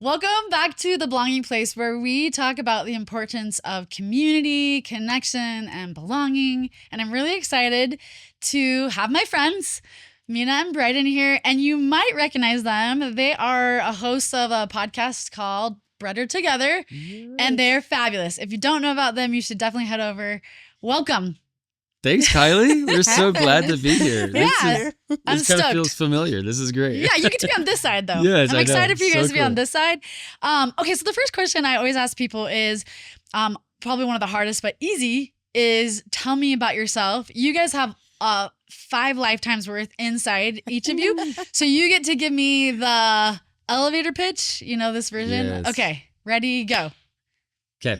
Welcome back to the Belonging Place, where we talk about the importance of community, connection, and belonging. And I'm really excited to have my friends, Mina and Brydon, here. And you might recognize them. They are a host of a podcast called Better Together, and they're fabulous. If you don't know about them, you should definitely head over. Welcome. Thanks, Kylie. We're so glad to be here. This I'm kind stoked. of feels familiar. This is great. Yeah, you get to be on this side, though. Yes, I'm I know. excited for you guys So to be on cool. this side. Okay, so the first question I always ask people is probably one of the hardest, but easy, is tell me about yourself. You guys have 5 lifetimes worth inside each of you. So you get to give me the elevator pitch, this version. Yes. Okay, ready, go. Okay.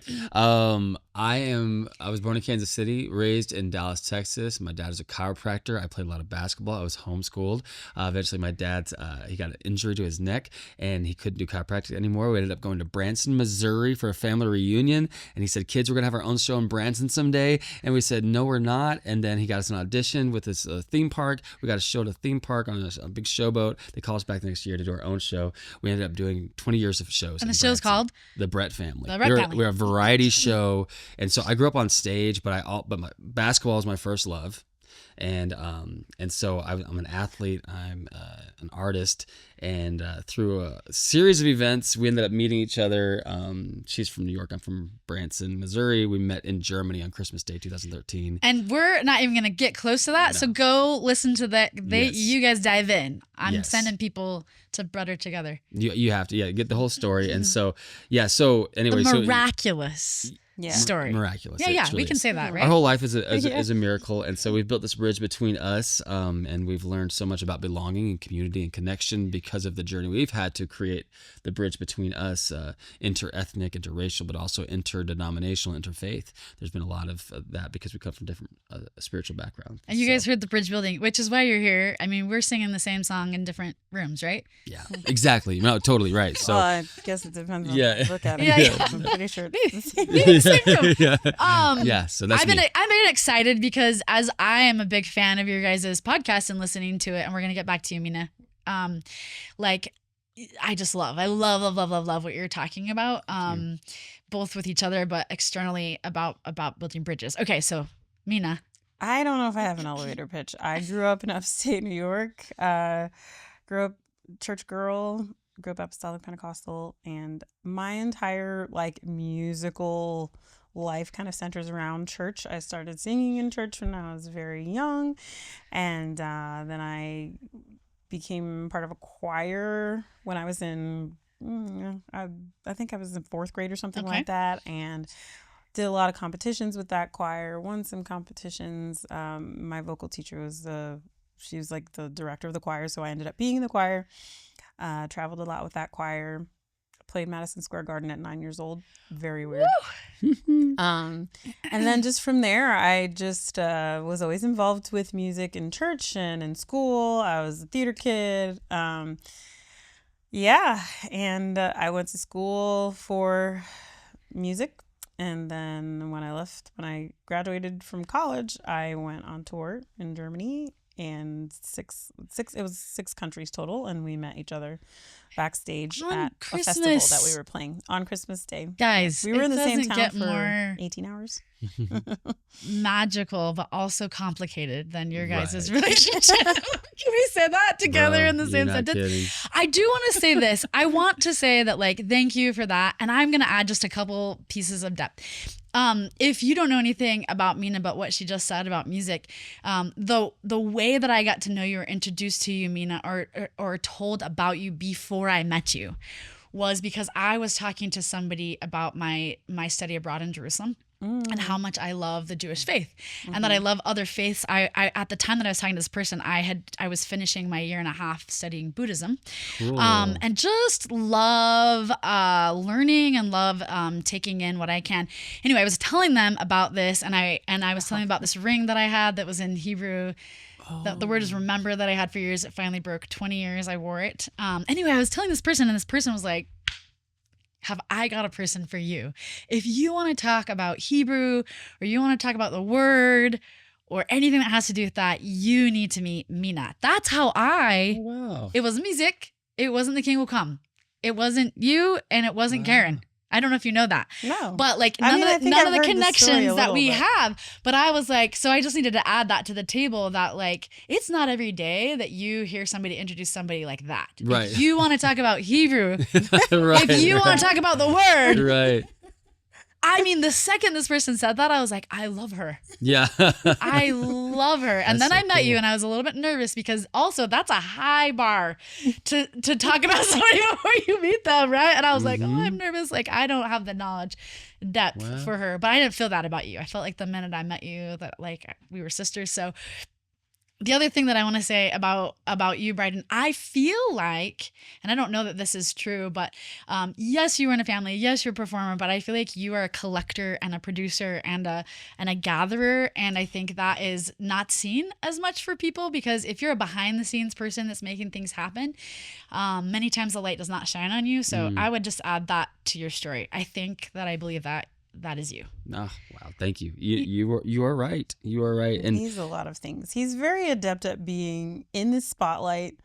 I was born in Kansas City, raised in Dallas, Texas. My dad is a chiropractor. I played a lot of basketball. I was homeschooled. Eventually my dad, he got an injury to his neck and he couldn't do chiropractic anymore. We ended up going to Branson, Missouri for a family reunion. And he said, kids, we're going to have our own show in Branson someday. And we said, no, we're not. And then he got us an audition with this theme park. We got a show at a theme park on a big showboat. They called us back the next year to do our own show. We ended up doing 20 years of shows. And the show's called? The Brett Family. The Brett Family. We're a variety show. And so I grew up on stage, but my basketball was my first love. And so I'm an athlete, I'm an artist, and through a series of events, we ended up meeting each other. She's from New York, I'm from Branson, Missouri. We met in Germany on Christmas Day, 2013. And we're not even going to get close to that, so go listen to that. You guys dive in. I'm sending people to Better Together. You have to, get the whole story. And so, anyway. The miraculous story. Miraculous. Yeah, It we can say that, right? Our whole life is a miracle. And so we've built this bridge between us, and we've learned so much about belonging and community and connection because of the journey we've had to create the bridge between us, inter-ethnic, interracial, but also interdenominational, interfaith. There's been a lot of that because we come from different spiritual backgrounds. And you guys heard the bridge building, which is why you're here. I mean, we're singing the same song in different rooms, right? Yeah, exactly. No, totally right. So I guess it depends on how you look at it. Yeah. I'm pretty sure it's the same. So that's I've been excited because as I am a big fan of your guys' podcast and listening to it, and we're gonna get back to you, Mina. I love what you're talking about. Both with each other, but externally about building bridges. Okay, so Mina. I don't know if I have an elevator pitch. I grew up in upstate New York. Grew up church girl. Grew up apostolic Pentecostal, and my entire musical life kind of centers around church. I started singing in church when I was very young, and then I became part of a choir when I was in I think I was in 4th grade or something like that, and did a lot of competitions with that choir. Won some competitions. My vocal teacher was the director of the choir, so I ended up being in the choir. Traveled a lot with that choir. Played Madison Square Garden at 9 years old. Very weird. And then just from there, I just was always involved with music in church and in school. I was a theater kid. And I went to school for music. And then when I graduated from college, I went on tour in Germany. And it was 6 countries total, and we met each other backstage at a festival that we were playing on Christmas Day. Guys, we were in the same town for more 18 hours. Magical, but also complicated than your guys' relationship. Can we say that together in the same sentence? Kidding. I do want to say this. I want to say that, thank you for that. And I'm going to add just a couple pieces of depth. If you don't know anything about Mina, but what she just said about music, the way that I got to know you or introduced to you, Mina, or told about you before I met you was because I was talking to somebody about my study abroad in Jerusalem. And how much I love the Jewish faith, and that I love other faiths. I at the time that I was talking to this person, I was finishing my 1.5 years studying Buddhism, Cool. and just love learning and love taking in what I can. Anyway, I was telling them about this, and I was telling them about this ring that I had that was in Hebrew. The word is remember that I had for years. It finally broke. 20 years I wore it. Anyway, I was telling this person, and this person was like, have I got a person for you? If you want to talk about Hebrew, or you want to talk about the word, or anything that has to do with that, you need to meet Mina. That's how Wow. it was music. It wasn't The King Will Come. it wasn't you and it wasn't Karen. I don't know if you know that. No. But like I none mean, I of think none I've of the heard this story connections a that little we bit. have. But I was like, so I just needed to add that to the table that like it's not every day that you hear somebody introduce somebody like that. Right. If you want to talk about Hebrew, Right. if you want to talk about the word, Right. I mean, the second this person said that, I was like, I love her. Yeah. I love her. And That's then so I met you cool. and I was a little bit nervous because also that's a high bar to talk about somebody before you meet them, right? And I was like, oh, I'm nervous. Like I don't have the knowledge depth Wow. for her. But I didn't feel that about you. I felt like the minute I met you that like we were sisters. So the other thing that I want to say about you, Brydon, I feel like, and I don't know that this is true, but yes, you were in a family, yes, you're a performer, but I feel like you are a collector and a producer and a gatherer, and I think that is not seen as much for people because if you're a behind the scenes person that's making things happen, many times the light does not shine on you. So I would just add that to your story. I think that I believe that is you. Oh, wow. Thank you. You are right. You are right. And he's a lot of things. He's very adept at being in the spotlight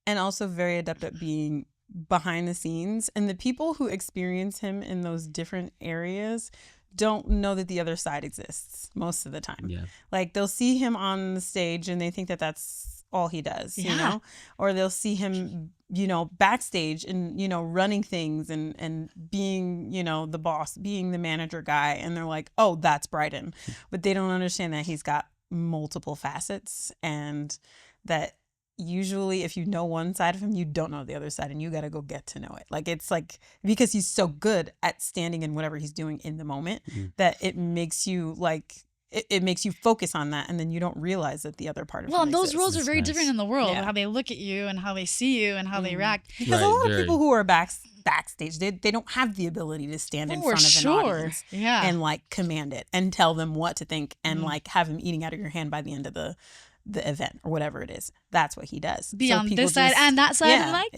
and also very adept at being behind the scenes. And the people who experience him in those different areas don't know that the other side exists most of the time. yeah. Like they'll see him on the stage and they think that that's all he does, you know, or they'll see him, you know, backstage and, you know, running things and being, you know, the boss, being the manager guy. And they're like, oh, that's Brydon. But they don't understand that he's got multiple facets and that usually if you know one side of him, you don't know the other side and you got to go get to know it. Like it's like because he's so good at standing in whatever he's doing in the moment that it makes you like it makes you focus on that and then you don't realize that the other part of Well, him and those exists. roles are very nice. different in the world, Yeah. how they look at you and how they see you and how they react. Because Right, a lot of very. people who are backstage, they don't have the ability to stand in For front of an sure. audience Yeah. and like command it and tell them what to think and like have him eating out of your hand by the end of the event or whatever it is. That's what he does. Be So on people this side just- and that side. Yeah, And like,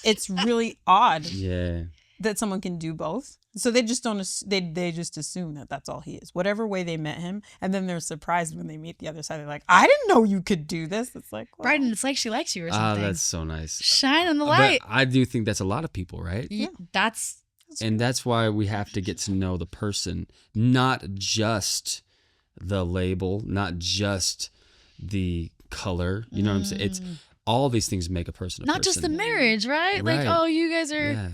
it's really odd Yeah. that someone can do both. So they just don't. They just assume that that's all he is. Whatever way they met him, and then they're surprised when they meet the other side. They're like, "I didn't know you could do this." It's like, well, Brydon, it's like she likes you or Ah, something. that's so nice. Shine in the But light. I do think that's a lot of people, right? That's And that's why we have to get to know the person, not just the label, not just the color. You know what I'm saying? It's all these things make a person a not just the person. marriage, right? Like, Right. oh, you guys are Yeah.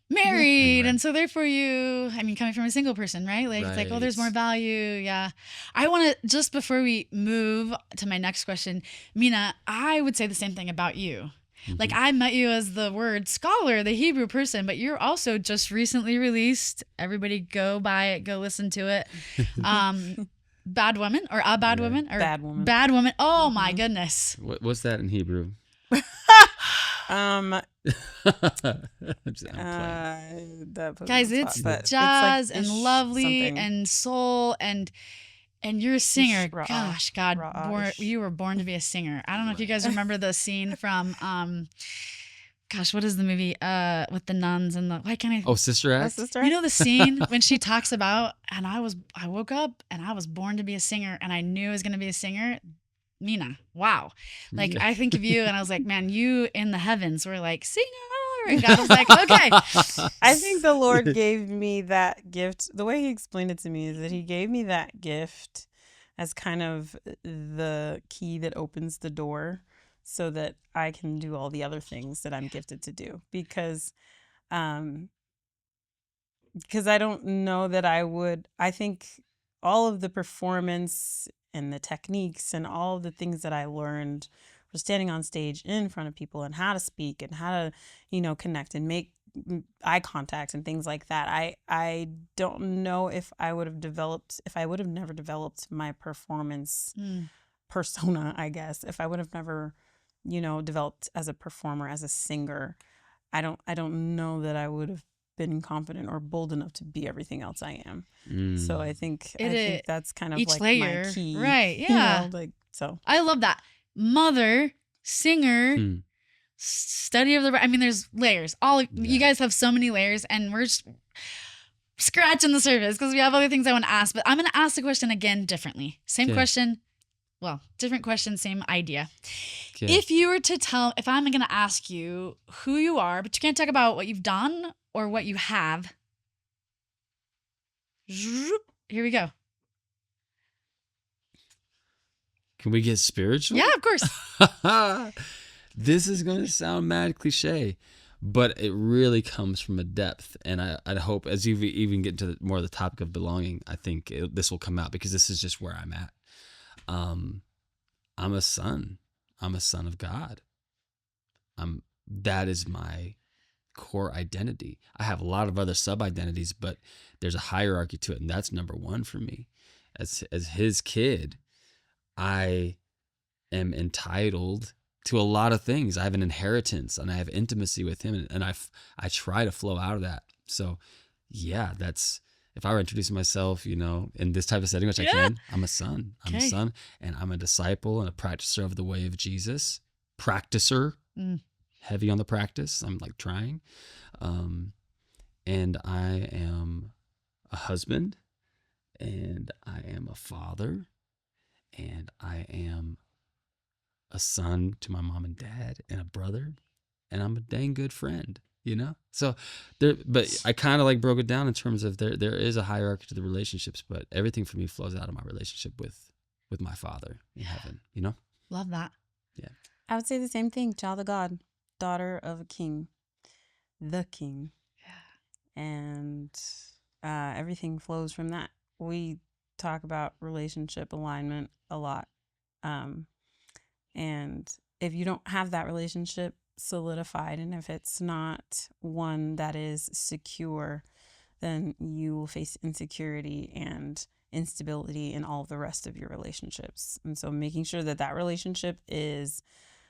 married, Right. and so therefore you, I mean, coming from a single person, right? Like, it's like, oh, there's Right. more value. Yeah. I want to, just before we move to my next question, Mina, I would say the same thing about you. Like, I met you as the word scholar, the Hebrew person, but you're also just recently released. Everybody go buy it, go listen to it. Bad Woman or A Bad Woman? Or Bad Woman. Bad Woman. Oh, my goodness. What's that in Hebrew? um, I'm just- I'm playing. that put me Guys, on the it's spot, but jazz like and ish lovely something. and soul and you're a singer. Ish, ra'ah, Gosh, God, ra'ah-ish. you were born to be a singer. I don't know if you guys remember the scene from gosh, what is the movie with the nuns and the why can't I Oh, Sister My Act? sister. you know the scene when she talks about and I woke up and I was born to be a singer and I knew I was going to be a singer. Mina, wow. Like Yeah. I think of you and I was like, man, you in the heavens were like singer. And God was like, okay. I think the Lord gave me that gift. The way he explained it to me is that he gave me that gift as kind of the key that opens the door so that I can do all the other things that I'm gifted to do because I don't know that I think all of the performance and the techniques and all of the things that I learned for standing on stage in front of people and how to speak and how to, you know, connect and make eye contact and things like that. I don't know if I would have never developed my performance persona, I guess, if I would have never, you know, developed as a performer, as a singer, I don't know that I would have been confident or bold enough to be everything else I am. So I think that's kind of each like layer, my key. right? You Yeah. know, like so. I love that. Mother, singer, study of the. I mean, there's layers. You guys have so many layers, and we're just scratching the surface because we have other things I want to ask. But I'm going to ask the question again differently. Same Okay. question. well, different question, same idea. Okay. If I'm going to ask you who you are, but you can't talk about what you've done or what you have. Here we go. Can we get spiritual? Yeah, of course. This is going to sound mad cliche, but it really comes from a depth. And I'd hope as you even get to more of the topic of belonging, I think this will come out because this is just where I'm at. I'm a son. I'm a son of God. That is my core identity. I have a lot of other sub-identities, but there's a hierarchy to it, and that's number one for me. As his kid, I am entitled to a lot of things. I have an inheritance, and I have intimacy with him, and I try to flow out of that. So, yeah, that's if I were introducing myself, in this type of setting, which I can. I'm a son. I'm a son, and I'm a disciple and a practicer of the way of Jesus. Practicer. Heavy on the practice. I'm like trying. And I am a husband, and I am a father, and I am a son to my mom and dad, and a brother, and I'm a dang good friend, So but I kind of like broke it down in terms of there is a hierarchy to the relationships, but everything for me flows out of my relationship with my Father in heaven, Love that. Yeah. I would say the same thing. Child of God, daughter of a king, the king. Yeah. And everything flows from that. We talk about relationship alignment a lot. And if you don't have that relationship solidified, and if it's not one that is secure, then you will face insecurity and instability in all the rest of your relationships. And so making sure that that relationship is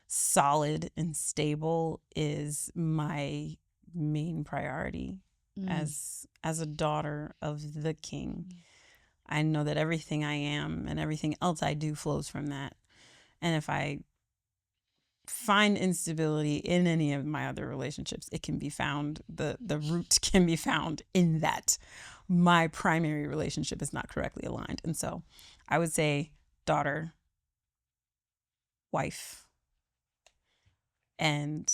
solid and stable is my main priority as a daughter of the King. I know that everything I am and everything else I do flows from that. And if I find instability in any of my other relationships, it can be found, the root can be found in that my primary relationship is not correctly aligned. And so I would say daughter, wife. And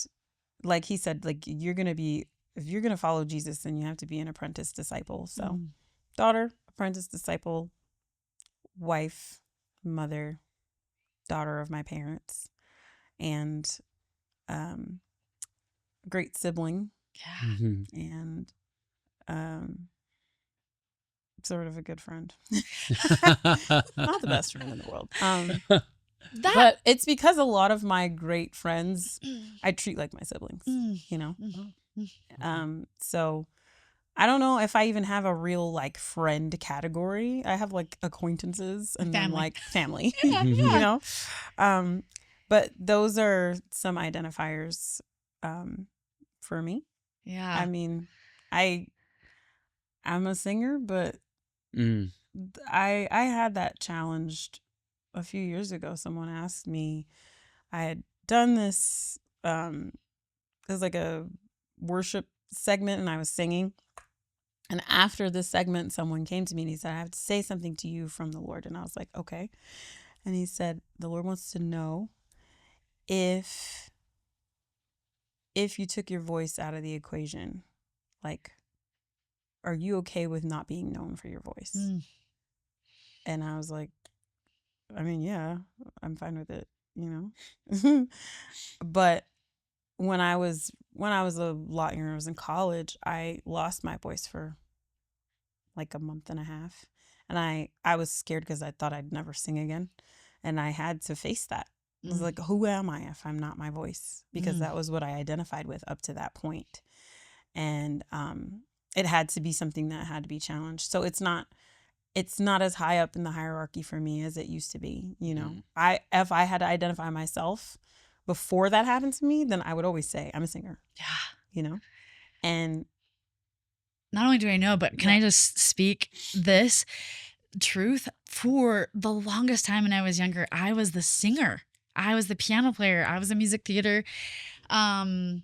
like he said, like if you're going to follow Jesus, then you have to be an apprentice disciple. So daughter, apprentice disciple, wife, mother, daughter of my parents, and great sibling. Yeah. And sort of a good friend. Not the best friend in the world. But it's because a lot of my great friends I treat like my siblings, So I don't know if I even have a real like friend category. I have like acquaintances and then like family, But those are some identifiers for me. Yeah. I mean, I'm a singer, but I had that challenged a few years ago. Someone asked me, I had done this, it was like a worship segment and I was singing. And after this segment, someone came to me and he said, I have to say something to you from the Lord. And I was like, okay. And he said, the Lord wants to know if you took your voice out of the equation, like, are you okay with not being known for your voice? And I was like, I mean, yeah, I'm fine with it, But when I was a lot younger, I was in college, I lost my voice for like a month and a half. And I was scared because I thought I'd never sing again. And I had to face that. I was like, who am I if I'm not my voice? Because that was what I identified with up to that point. And it had to be something that had to be challenged. So it's not as high up in the hierarchy for me as it used to be. If I had to identify myself before that happened to me, then I would always say I'm a singer. Yeah. And not only do I know, but can I just speak this truth? For the longest time when I was younger, I was the singer. I was the piano player. I was a music theater. Then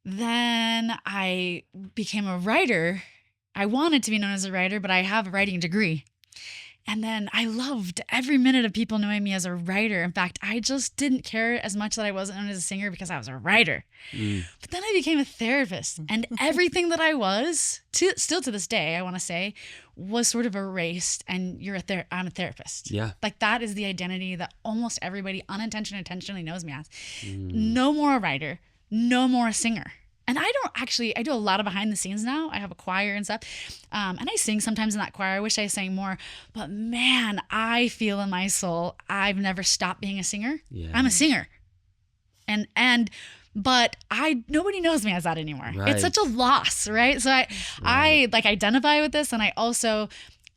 I became a writer. I wanted to be known as a writer, but I have a writing degree. And then I loved every minute of people knowing me as a writer. In fact, I just didn't care as much that I wasn't known as a singer because I was a writer. But then I became a therapist, and everything that I was, still to this day, I want to say, was sort of erased. And I'm a therapist. Yeah. Like that is the identity that almost everybody intentionally knows me as. No more a writer, no more a singer. And I do a lot of behind the scenes now. I have a choir and stuff. And I sing sometimes in that choir. I wish I sang more. But man, I feel in my soul, I've never stopped being a singer. Yeah. I'm a singer. But nobody knows me as that anymore. Right. It's such a loss, right? So I like identify with this. And I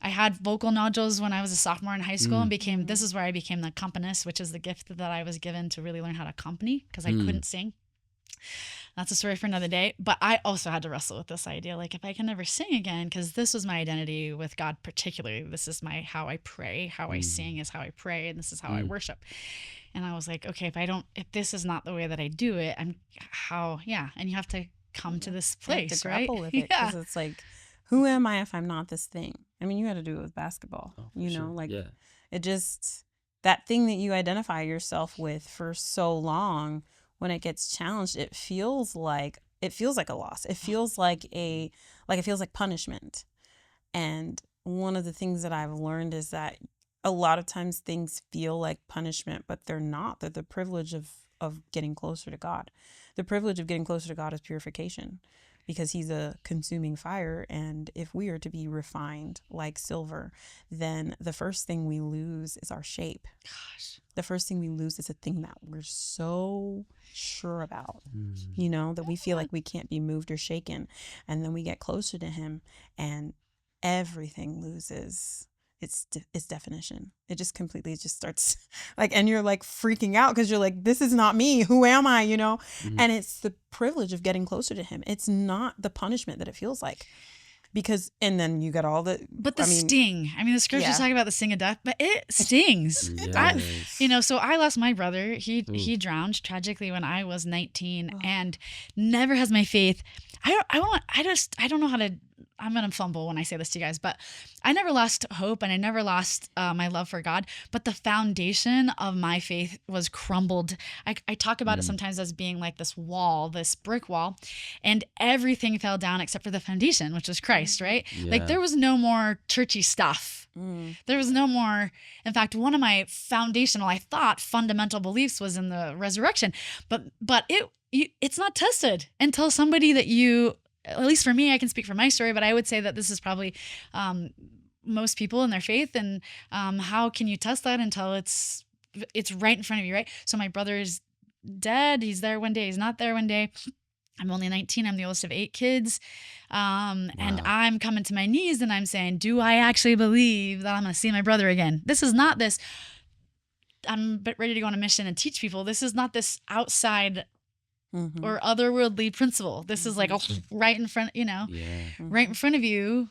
had vocal nodules when I was a sophomore in high school and this is where I became the accompanist, which is the gift that I was given to really learn how to accompany because I couldn't sing. That's a story for another day. But I also had to wrestle with this idea, like if I can never sing again, because this was my identity with God particularly. This is how I pray, how I sing is how I pray, and this is how I worship. And I was like, okay, if this is not the way that I do it, and you have to come to this place, to right? grapple with it, because it's like, who am I if I'm not this thing? I mean, you had to do it with basketball, it just, that thing that you identify yourself with for so long, when it gets challenged, it feels like a loss. It feels like punishment. And one of the things that I've learned is that a lot of times things feel like punishment, but they're not. They're the privilege of getting closer to God. The privilege of getting closer to God is purification, because he's a consuming fire. And if we are to be refined like silver, then the first thing we lose is our shape. Gosh. The first thing we lose is a thing that we're so sure about, that we feel like we can't be moved or shaken. And then we get closer to him and everything loses its definition. It just completely starts and you're like freaking out because you're like, this is not me. Who am I? And it's the privilege of getting closer to him. It's not the punishment that it feels like. Because, and then you got all the... But sting. I mean, the scriptures talk about the sting of death, but it stings. So I lost my brother. He drowned tragically when I was 19 and never has my faith. I don't know how to... I'm going to fumble when I say this to you guys, but I never lost hope and I never lost my love for God, but the foundation of my faith was crumbled. I talk about it sometimes as being like this wall, this brick wall, and everything fell down except for the foundation, which was Christ, right? Yeah. Like there was no more churchy stuff. There was no more. In fact, one of my fundamental beliefs was in the resurrection, but it's not tested until somebody that you... At least for me, I can speak for my story, but I would say that this is probably most people in their faith. And how can you test that until it's right in front of you, right? So my brother's dead. He's there one day. He's not there one day. I'm only 19. I'm the oldest of 8 kids. And I'm coming to my knees and I'm saying, do I actually believe that I'm going to see my brother again? This is not this, I'm ready to go on a mission and teach people. This is not this outside or otherworldly principle. This is like right in front, right in front of you.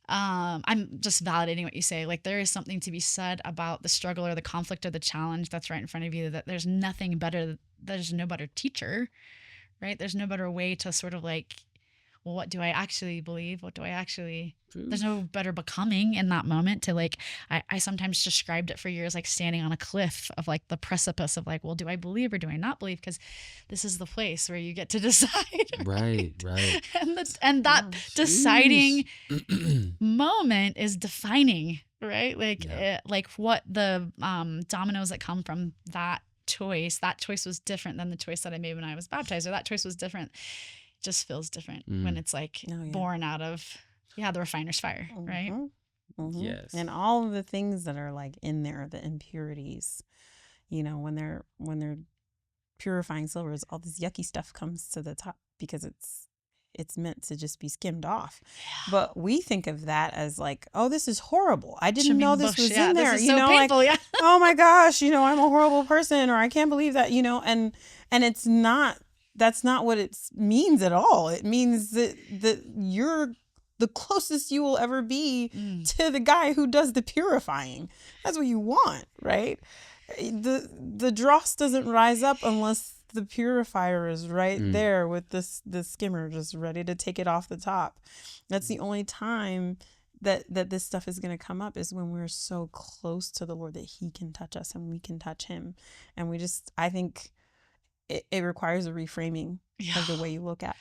I'm just validating what you say. Like there is something to be said about the struggle or the conflict or the challenge that's right in front of you, that there's nothing better. There's no better teacher, right? There's no better way to sort of like, well, what do I actually believe? What do I actually... There's no better becoming in that moment to like... I sometimes described it for years like standing on a cliff of like the precipice of like, well, do I believe or do I not believe? Because this is the place where you get to decide. Right. And that deciding moment is defining, right? Like like what the dominoes that come from that choice was different than the choice that I made when I was baptized, or that choice was different. Just feels different when it's like born out of the refiner's fire, right? Yes. And all of the things that are like in there, the impurities, when they're purifying silvers, all this yucky stuff comes to the top because it's meant to just be skimmed off. But we think of that as like, oh, this is horrible. I didn't know this was in there. This is so painful, like, oh my gosh, I'm a horrible person, or I can't believe that, and it's not. That's not what it means at all. It means that you're the closest you will ever be to the guy who does the purifying. That's what you want, right? The dross doesn't rise up unless the purifier is right there with the skimmer just ready to take it off the top. That's the only time that this stuff is going to come up is when we're so close to the Lord that he can touch us and we can touch him. And I think it requires a reframing of the way you look at.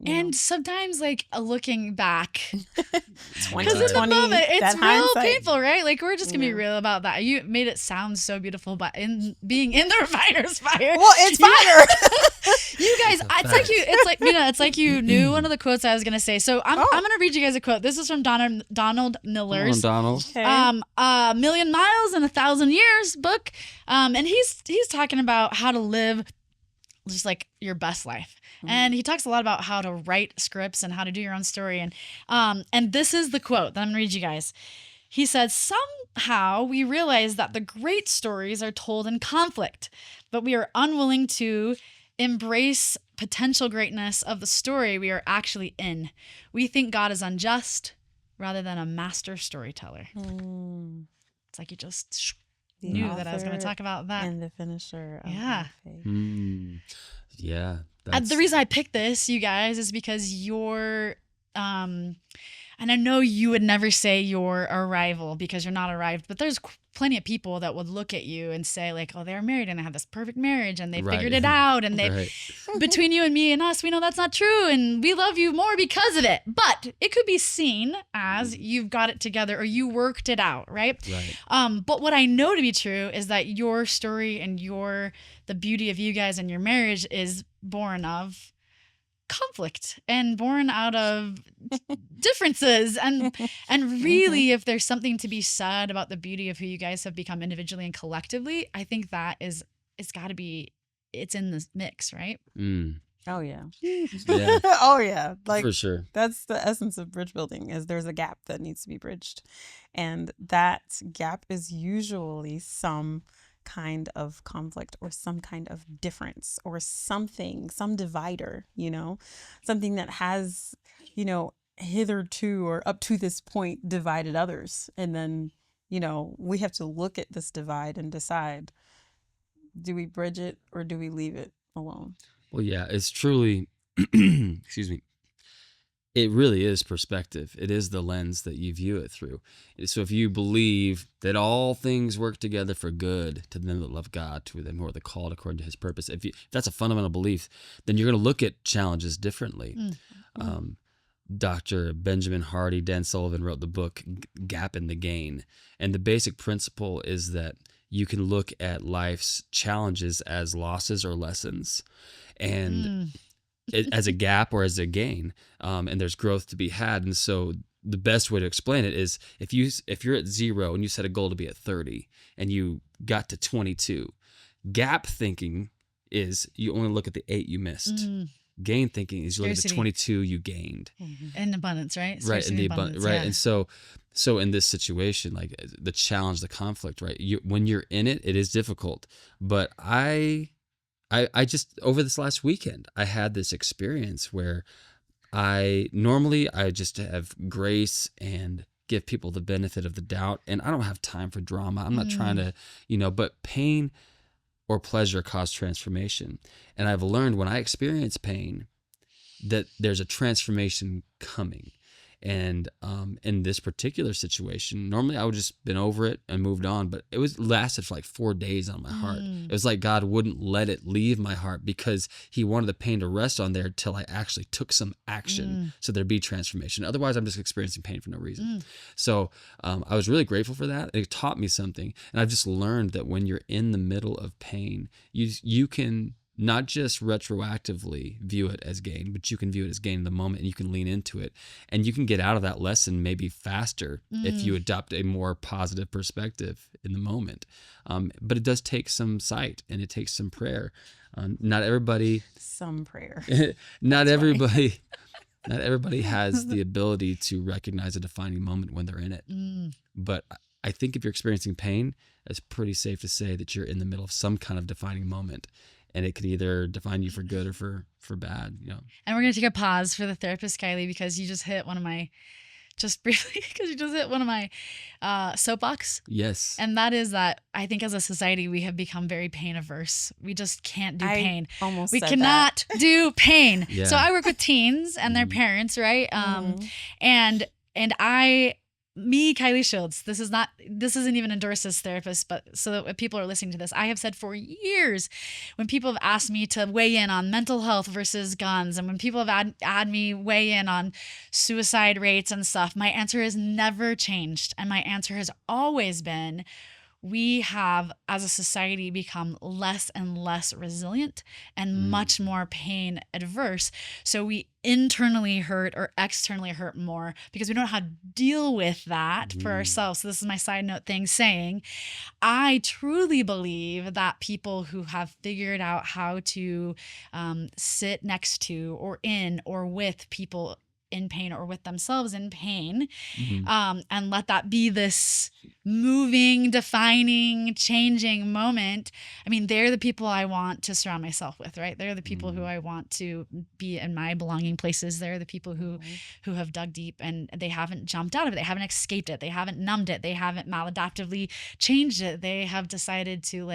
And sometimes like looking back, because in the moment it's real hindsight. painful, right? Like we're just gonna be real about that. You made it sound so beautiful, but in being in the refiner's fire, well, it's fire. You guys, it's like Mina, it's like you knew one of the quotes I was gonna say. So I'm gonna read you guys a quote. This is from Donald Miller's Donald. Okay. A Million Miles in 1,000 Years book, and he's talking about how to live just like your best life. And he talks a lot about how to write scripts and how to do your own story. And this is the quote that I'm gonna read you guys. He said, somehow we realize that the great stories are told in conflict, but we are unwilling to embrace potential greatness of the story we are actually in. We think God is unjust rather than a master storyteller. It's like you just knew that I was going to talk about that. And the finisher of yeah. faith. Yeah. The reason I picked this, you guys, is because you're, and I know you would never say you're a rival because you're not arrived, but there's plenty of people that would look at you and say like, oh, they're married and they have this perfect marriage and they figured it out. And they, between you and me and us, we know that's not true. And we love you more because of it. But it could be seen as you've got it together or you worked it out. Right. But what I know to be true is that your story and the beauty of you guys and your marriage is born of conflict and born out of differences and really if there's something to be said about the beauty of who you guys have become individually and collectively, I think that it's in the mix, right? Oh yeah. Yeah. Oh yeah, like for sure. That's the essence of bridge building, is there's a gap that needs to be bridged, and that gap is usually some kind of conflict or some kind of difference or some divider, something that has, hitherto or up to this point divided others. And then, we have to look at this divide and decide, do we bridge it or do we leave it alone? Well, yeah, it's truly, excuse me, it really is perspective. It is the lens that you view it through. So if you believe that all things work together for good to them that love God, to them who are the called according to his purpose, if that's a fundamental belief, then you're going to look at challenges differently. Dr. Benjamin Hardy, Dan Sullivan wrote the book Gap in the Gain. And the basic principle is that you can look at life's challenges as losses or lessons. And as a gap or as a gain, and there's growth to be had. And so the best way to explain it is if you're at 0 and you set a goal to be at 30 and you got to 22, gap thinking is you only look at the 8 you missed. Gain thinking is you look at the 22 you gained. In abundance, right? Right, in the abundance, right. Yeah. And so in this situation, like the challenge, the conflict, right? When you're in it, it is difficult. But I just, over this last weekend, I had this experience where I just have grace and give people the benefit of the doubt. And I don't have time for drama. I'm not trying to, but pain or pleasure cause transformation. And I've learned when I experience pain that there's a transformation coming. And in this particular situation, normally I would just been over it and moved on, but it lasted for like 4 days on my heart. It was like God wouldn't let it leave my heart because he wanted the pain to rest on there till I actually took some action so there'd be transformation. Otherwise, I'm just experiencing pain for no reason. So I was really grateful for that. It taught me something. And I've just learned that when you're in the middle of pain, you can not just retroactively view it as gain, but you can view it as gain in the moment and you can lean into it. And you can get out of that lesson maybe faster if you adopt a more positive perspective in the moment. But it does take some sight and it takes some prayer. Not everybody... Some prayer. Not everybody has the ability to recognize a defining moment when they're in it. But I think if you're experiencing pain, it's pretty safe to say that you're in the middle of some kind of defining moment. And it could either define you for good or for bad, And we're going to take a pause for the therapist, Kylee, because you just hit one of my, soapbox. Yes. And that is that I think as a society, we have become very pain averse. We just can't do pain. Almost we said cannot do pain. Yeah. So I work with teens and their parents, right? And I me, Kylee Shields, this isn't even endorsed as therapist, but so that when people are listening to this, I have said for years, when people have asked me to weigh in on mental health versus guns, and when people have had me weigh in on suicide rates and stuff, my answer has never changed. And my answer has always been, we have, as a society, become less and less resilient and much more pain adverse. So we internally hurt or externally hurt more because we don't know how to deal with that for ourselves. So this is my side note thing saying, I truly believe that people who have figured out how to sit next to or in or with people in pain or with themselves in pain, and let that be this moving, defining, changing moment. I mean, they're the people I want to surround myself with, right? They're the people who I want to be in my belonging places. They're the people who have dug deep and they haven't jumped out of it. They haven't escaped it. They haven't numbed it. They haven't maladaptively changed it. They have decided to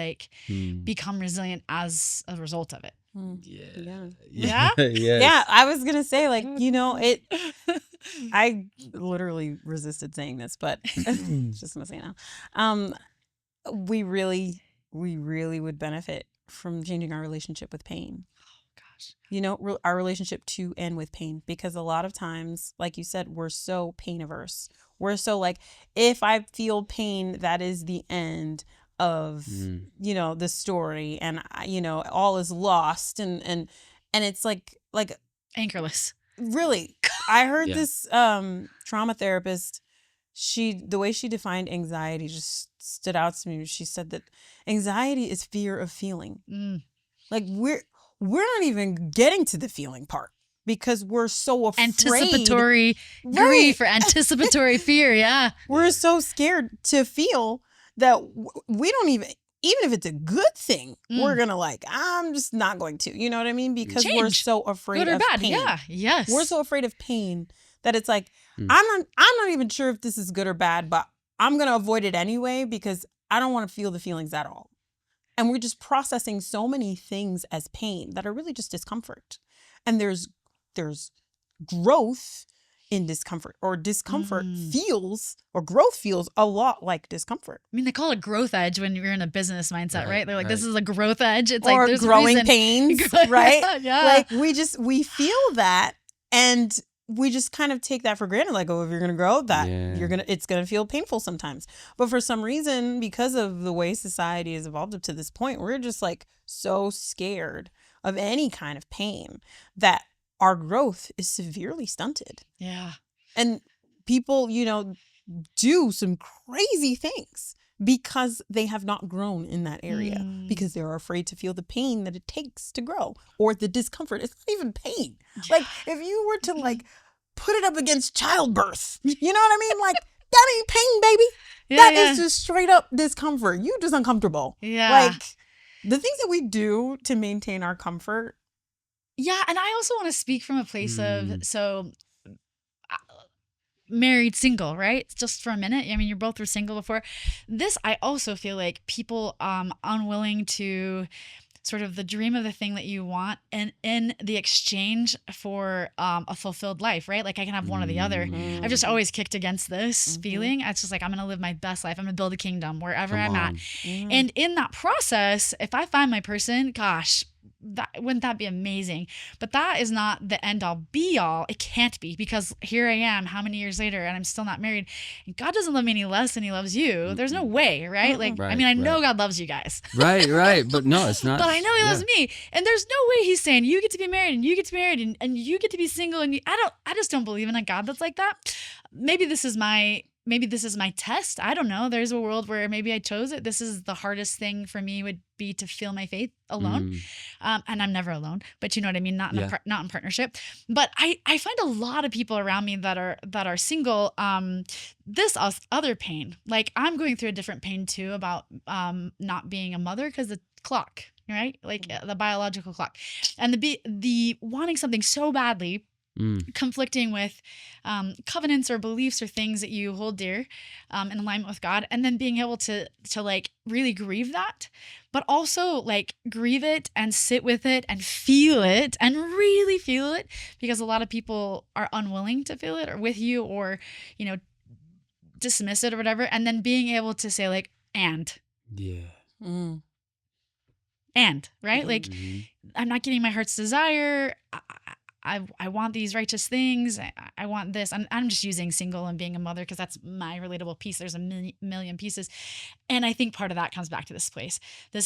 become resilient as a result of it. Yeah. Yeah? Yes. Yeah, I was gonna say, like, I literally resisted saying this, but just gonna say it now. We really would benefit from changing our relationship with pain. Gosh. Our relationship to and with pain, because a lot of times, like you said, we're so pain averse. We're so like, if I feel pain, that is the end of the story, and all is lost, and it's like Anchorless. really. I heard this trauma therapist, the way she defined anxiety just stood out to me. She said that anxiety is fear of feeling. Like we're not even getting to the feeling part because we're so afraid. Anticipatory grief or anticipatory fear. Yeah. We're so scared to feel that we don't even if it's a good thing, we're gonna I'm just not going to, you know what I mean? Because we're so afraid good or of bad. pain. Yeah. Yes. We're so afraid of pain that it's like, I'm not even sure if this is good or bad, but I'm gonna avoid it anyway because I don't want to feel the feelings at all. And we're just processing so many things as pain that are really just discomfort. And there's growth in discomfort, or discomfort feels, or growth feels a lot like discomfort. I mean, they call it growth edge when you're in a business mindset, right? They're like, this is a growth edge. It's or like there's growing reason. pains, right? Yeah. Like we feel that, and we just kind of take that for granted. Like, oh, if you're going to grow that, it's going to feel painful sometimes. But for some reason, because of the way society has evolved up to this point, we're just like so scared of any kind of pain that our growth is severely stunted. Yeah. And people, do some crazy things because they have not grown in that area, because they're afraid to feel the pain that it takes to grow, or the discomfort. It's not even pain. Yeah. Like, if you were to put it up against childbirth, you know what I mean? Like, that ain't pain, baby. That is just straight up discomfort. You just uncomfortable. Yeah. Like, the things that we do to maintain our comfort. Yeah. And I also want to speak from a place of, married, single, right? Just for a minute. I mean, you both were single before this. I also feel like people unwilling to sort of the dream of the thing that you want, and in the exchange for a fulfilled life, right? Like, I can have one or the other. I've just always kicked against this feeling. It's just like, I'm going to live my best life. I'm going to build a kingdom wherever I'm at. And in that process, if I find my person, gosh, wouldn't that be amazing? But that is not the end all be all. It can't be, because here I am, how many years later, and I'm still not married. And God doesn't love me any less than He loves you. There's no way, right? Like, I mean, I know God loves you guys. Right. But no, it's not. But I know He loves me, and there's no way He's saying you get to be married and you get to be married and you get to be single. And I just don't believe in a God that's like that. Maybe this is my test. I don't know. There's a world where maybe I chose it. This is the hardest thing for me would be to feel my faith alone. And I'm never alone, but you know what I mean? Not in partnership. But I find a lot of people around me that are single, this other pain. Like, I'm going through a different pain too about not being a mother, because the clock, right? Like the biological clock, and the wanting something so badly, conflicting with covenants or beliefs or things that you hold dear in alignment with God, and then being able to like really grieve that, but also like grieve it and sit with it and feel it and really feel it, because a lot of people are unwilling to feel it or with you, or dismiss it or whatever, and then being able to say like, Yeah. right? Like, I'm not getting my heart's desire. I want these righteous things. I want this. I'm just using single and being a mother because that's my relatable piece. There's a million pieces. And I think part of that comes back to this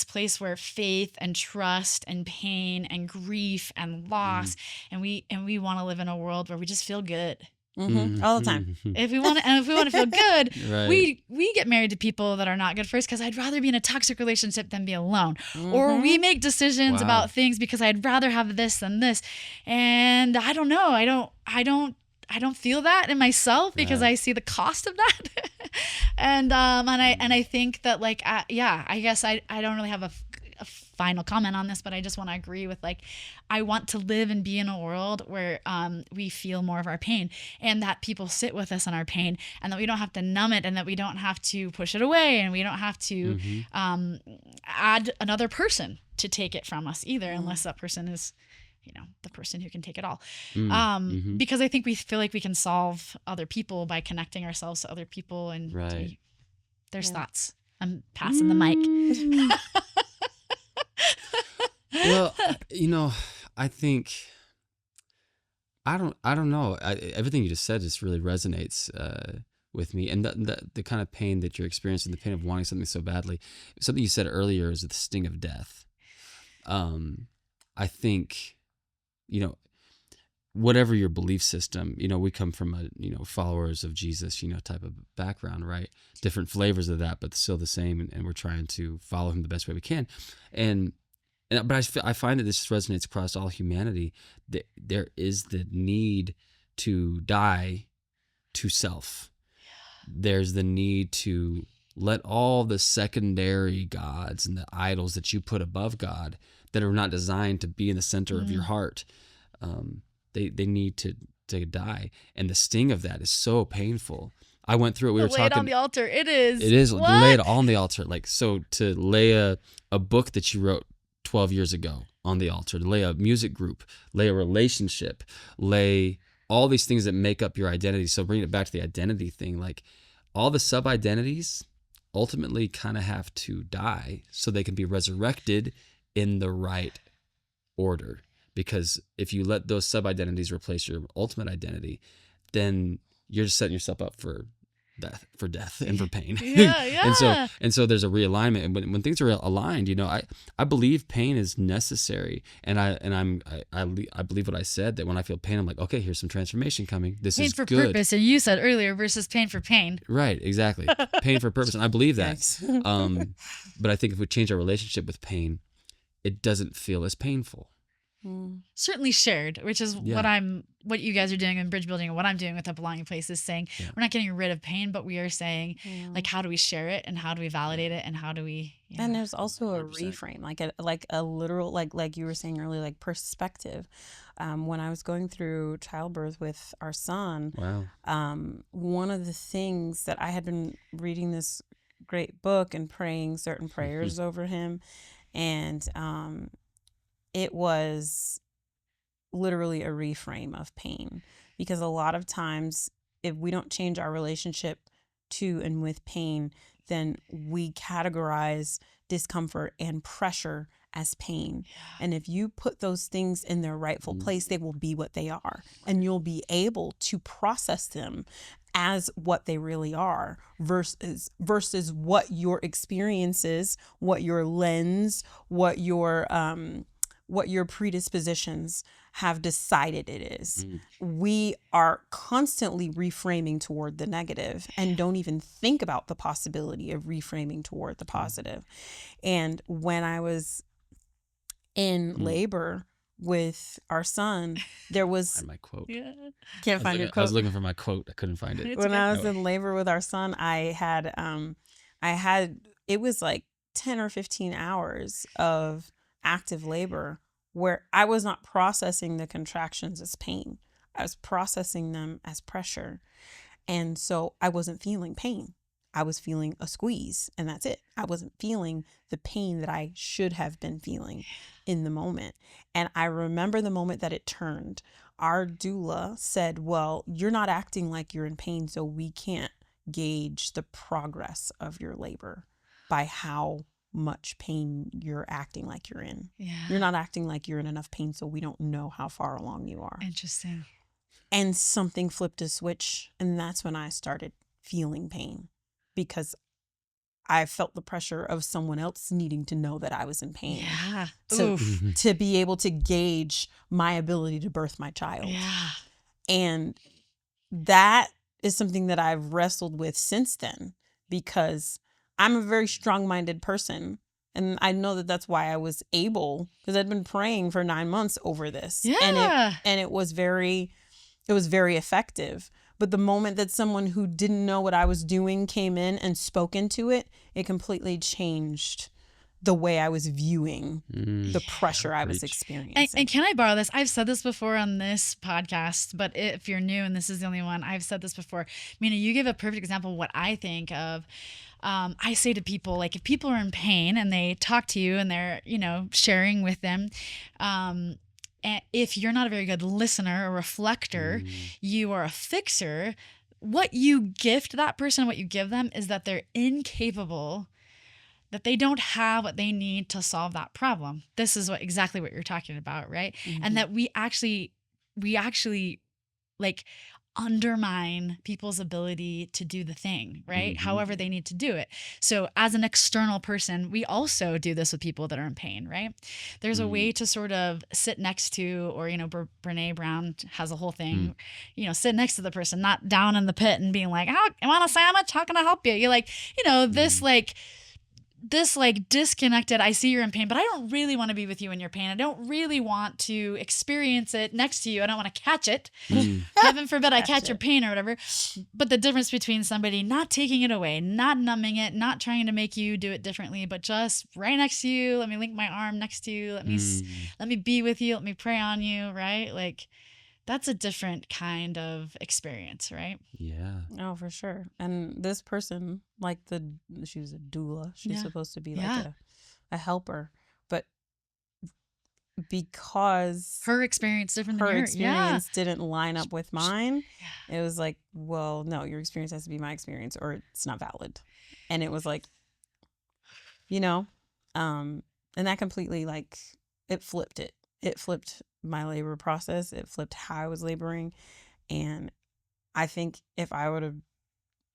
place where faith and trust and pain and grief and loss, and we want to live in a world where we just feel good. All the time. If we want to feel good, Right. we get married to people that are not good first because I'd rather be in a toxic relationship than be alone. Or we make decisions about things because I'd rather have this than this. And I don't know. I don't feel that in myself because I see the cost of that. and I think that like I guess I don't really have a final comment on this, but I just want to agree with like, I want to live and be in a world where we feel more of our pain and that people sit with us in our pain and that we don't have to numb it and that we don't have to push it away and we don't have to add another person to take it from us either, unless that person is, the person who can take it all. Because I think we feel like we can solve other people by connecting ourselves to other people and there's thoughts. I'm passing the mic. Well, I think I don't know. Everything you just said just really resonates with me, and the kind of pain that you're experiencing, the pain of wanting something so badly. Something you said earlier is the sting of death. I think, whatever your belief system, we come from a followers of Jesus, type of background, right? Different flavors of that, but still the same, and we're trying to follow him the best way we can, but I find that this just resonates across all humanity. That there is the need to die to self. There's the need to let all the secondary gods and the idols that you put above God that are not designed to be in the center of your heart. They need to die, and the sting of that is so painful. I went through it. We were talking. Lay it on the altar. It is. It is. What? Lay it all on the altar. Like, so to lay a book that you wrote 12 years ago on the altar, to lay a music group, lay a relationship, lay all these things that make up your identity. So bringing it back to the identity thing, like all the sub-identities ultimately kind of have to die so they can be resurrected in the right order. Because if you let those sub-identities replace your ultimate identity, then you're just setting yourself up for death and for pain. Yeah. and so there's a realignment, and when things are aligned, I believe pain is necessary, and I believe what I said, that when I feel pain, I'm like, okay, here's some transformation coming. This pain is for good. Purpose, and you said earlier versus pain for pain. Right, exactly. Pain for purpose, and I believe that. But I think if we change our relationship with pain, it doesn't feel as painful. Certainly shared, which is what you guys are doing in bridge building, and what I'm doing with the belonging place is saying we're not getting rid of pain, but we are saying like, how do we share it and how do we validate it and how do we and there's also a 100%. reframe, like a literal, like you were saying earlier, like perspective. When I was going through childbirth with our son, one of the things that I had been reading this great book and praying certain prayers over him, and it was literally a reframe of pain, because a lot of times if we don't change our relationship to and with pain, then we categorize discomfort and pressure as pain. And if you put those things in their rightful place, they will be what they are, and you'll be able to process them as what they really are versus what your experiences, what your lens, what your predispositions have decided it is. We are constantly reframing toward the negative and don't even think about the possibility of reframing toward the positive. And when I was in labor with our son, there was my quote. Can't find your quote. I was looking for my quote. I couldn't find it. When I was in labor with our son, I had it was like 10 or 15 hours of active labor where I was not processing the contractions as pain. I was processing them as pressure. And so I wasn't feeling pain. I was feeling a squeeze, and that's it. I wasn't feeling the pain that I should have been feeling in the moment. And I remember the moment that it turned. Our doula said, well, you're not acting like you're in pain, so we can't gauge the progress of your labor by how much pain you're acting like you're in. Yeah. You're not acting like you're in enough pain, so we don't know how far along you are. Interesting. And something flipped a switch, and that's when I started feeling pain, because I felt the pressure of someone else needing to know that I was in pain. Yeah. To be able to gauge my ability to birth my child. Yeah. And that is something that I've wrestled with since then, because I'm a very strong-minded person. And I know that that's why I was able, because I'd been praying for 9 months over this. Yeah. And it was very effective. But the moment that someone who didn't know what I was doing came in and spoke into it, it completely changed the way I was viewing the pressure I was experiencing. And can I borrow this? I've said this before on this podcast, but if you're new and this is the only one, I've said this before. Mina, you give a perfect example of what I think of. I say to people, like, if people are in pain and they talk to you and they're, sharing with them, and if you're not a very good listener or reflector, you are a fixer. What you gift that person, what you give them, is that they're incapable, that they don't have what they need to solve that problem. This is exactly what you're talking about, right? Mm-hmm. And that we actually like undermine people's ability to do the thing, right? However they need to do it. So as an external person, we also do this with people that are in pain, right? There's a way to sort of sit next to, or, Brene Brown has a whole thing, sit next to the person, not down in the pit and being like, "Oh, you want a sandwich? How can I help you?" You're like, this disconnected, I see you're in pain, but I don't really want to be with you in your pain. I don't really want to experience it next to you. I don't want to catch it. Heaven forbid I catch your pain or whatever. But the difference between somebody not taking it away, not numbing it, not trying to make you do it differently, but just right next to you, let me link my arm next to you, let me be with you, let me pray on you, right? Like, that's a different kind of experience, right? Yeah. Oh, for sure. And this person, she was a doula. She's supposed to be like a helper. But because her experience different than her yours. experience didn't line up with mine, it was like, well, no, your experience has to be my experience or it's not valid. And it was like, and that completely, it flipped it. It flipped my labor process. It flipped how I was laboring. And I think if I would have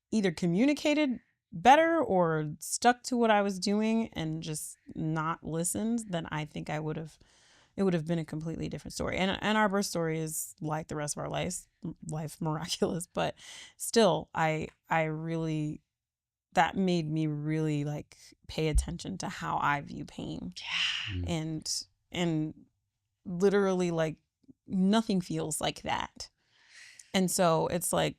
either communicated better or stuck to what I was doing and just not listened, then I think it would have been a completely different story. And our birth story is like the rest of our life miraculous, but still, I really, that made me really pay attention to how I view pain. Yeah. And literally nothing feels like that. And so it's like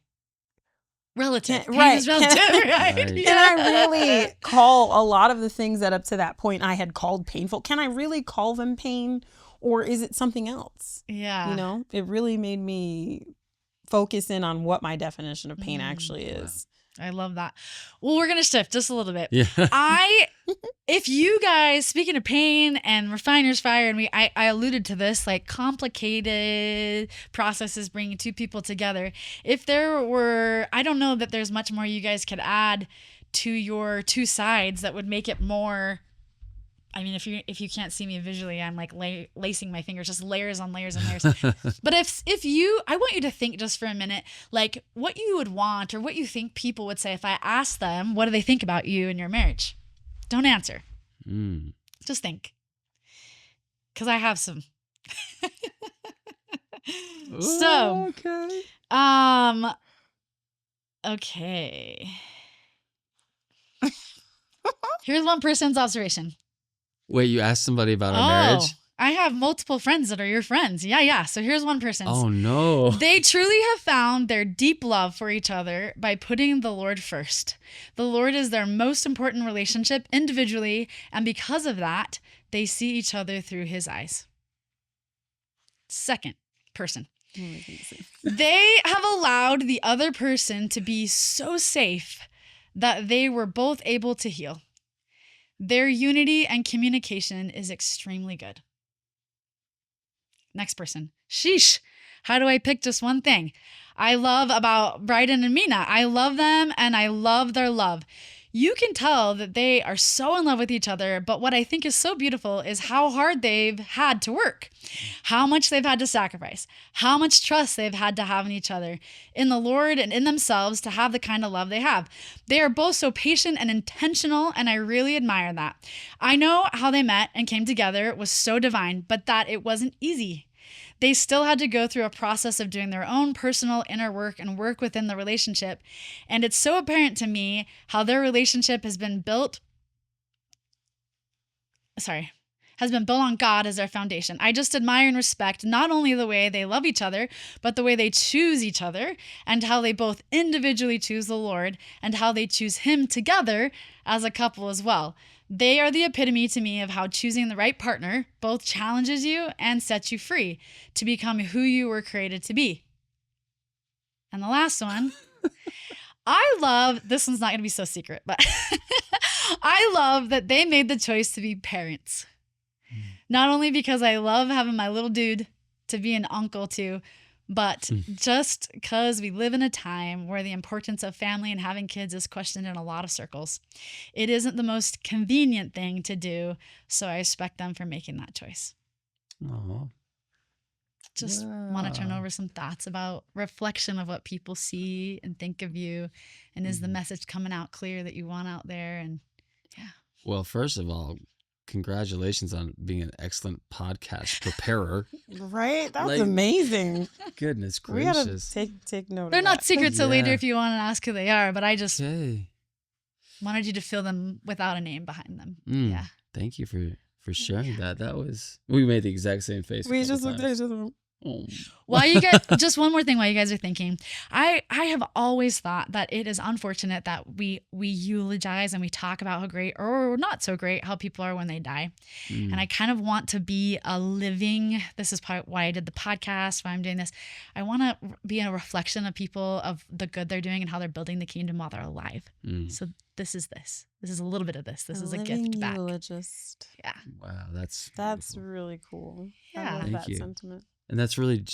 relative. Right. Is relative, right? Can I really call a lot of the things that up to that point I had called painful? Can I really call them pain, or is it something else? Yeah. It really made me focus in on what my definition of pain actually is. I love that. Well, we're going to shift just a little bit. Yeah. If you guys, speaking of pain and refiner's fire, and I alluded to this, complicated processes bringing two people together. If there were, I don't know that there's much more you guys could add to your two sides that would make it more. I mean, if you can't see me visually, I'm lacing my fingers, just layers on layers and layers. But I want you to think just for a minute, what you would want or what you think people would say if I asked them, what do they think about you and your marriage? Don't answer. Just think. Because I have some. So, okay. Here's one person's observation. Wait, you asked somebody about our marriage? I have multiple friends that are your friends. Yeah. So here's one person's. Oh, no. They truly have found their deep love for each other by putting the Lord first. The Lord is their most important relationship individually, and because of that, they see each other through his eyes. Second person. They have allowed the other person to be so safe that they were both able to heal. Their unity and communication is extremely good. Next person. Sheesh. How do I pick just one thing? I love about Brydon and Mina. I love them and I love their love. You can tell that they are so in love with each other, but what I think is so beautiful is how hard they've had to work, how much they've had to sacrifice, how much trust they've had to have in each other, in the Lord and in themselves to have the kind of love they have. They are both so patient and intentional, and I really admire that. I know how they met and came together was so divine, but that it wasn't easy. They still had to go through a process of doing their own personal inner work and work within the relationship. And it's so apparent to me how their relationship has been built on God as their foundation. I just admire and respect not only the way they love each other, but the way they choose each other and how they both individually choose the Lord and how they choose Him together as a couple as well. They are the epitome to me of how choosing the right partner both challenges you and sets you free to become who you were created to be. And the last one, I love, this one's not going to be so secret, but I love that they made the choice to be parents. Not only because I love having my little dude to be an uncle to, but just because we live in a time where the importance of family and having kids is questioned in a lot of circles. It isn't the most convenient thing to do, so I respect them for making that choice. Oh, just want to turn over some thoughts about reflection of what people see and think of you, and is the message coming out clear that you want out there? And yeah. Well, first of all, congratulations on being an excellent podcast preparer. Right? That's amazing. Goodness gracious. We gotta take note They're of not that. secret till later if you want to ask who they are, but I just Okay. wanted you to feel them without a name behind them. Yeah. Thank you for sharing that. That was, we made the exact same face. We just looked at each other. Oh. While you guys, just one more thing while you guys are thinking, I have always thought that it is unfortunate that we eulogize and we talk about how great or not so great how people are when they die. And I kind of want to be a living, this is probably why I did the podcast, why I'm doing this. I want to be a reflection of people, of the good they're doing and how they're building the kingdom while they're alive. So this is a little bit of this. This is a gift back. Eulogist. Yeah. Wow, that's beautiful. Really cool. Yeah. I love Thank that you. sentiment. And that's really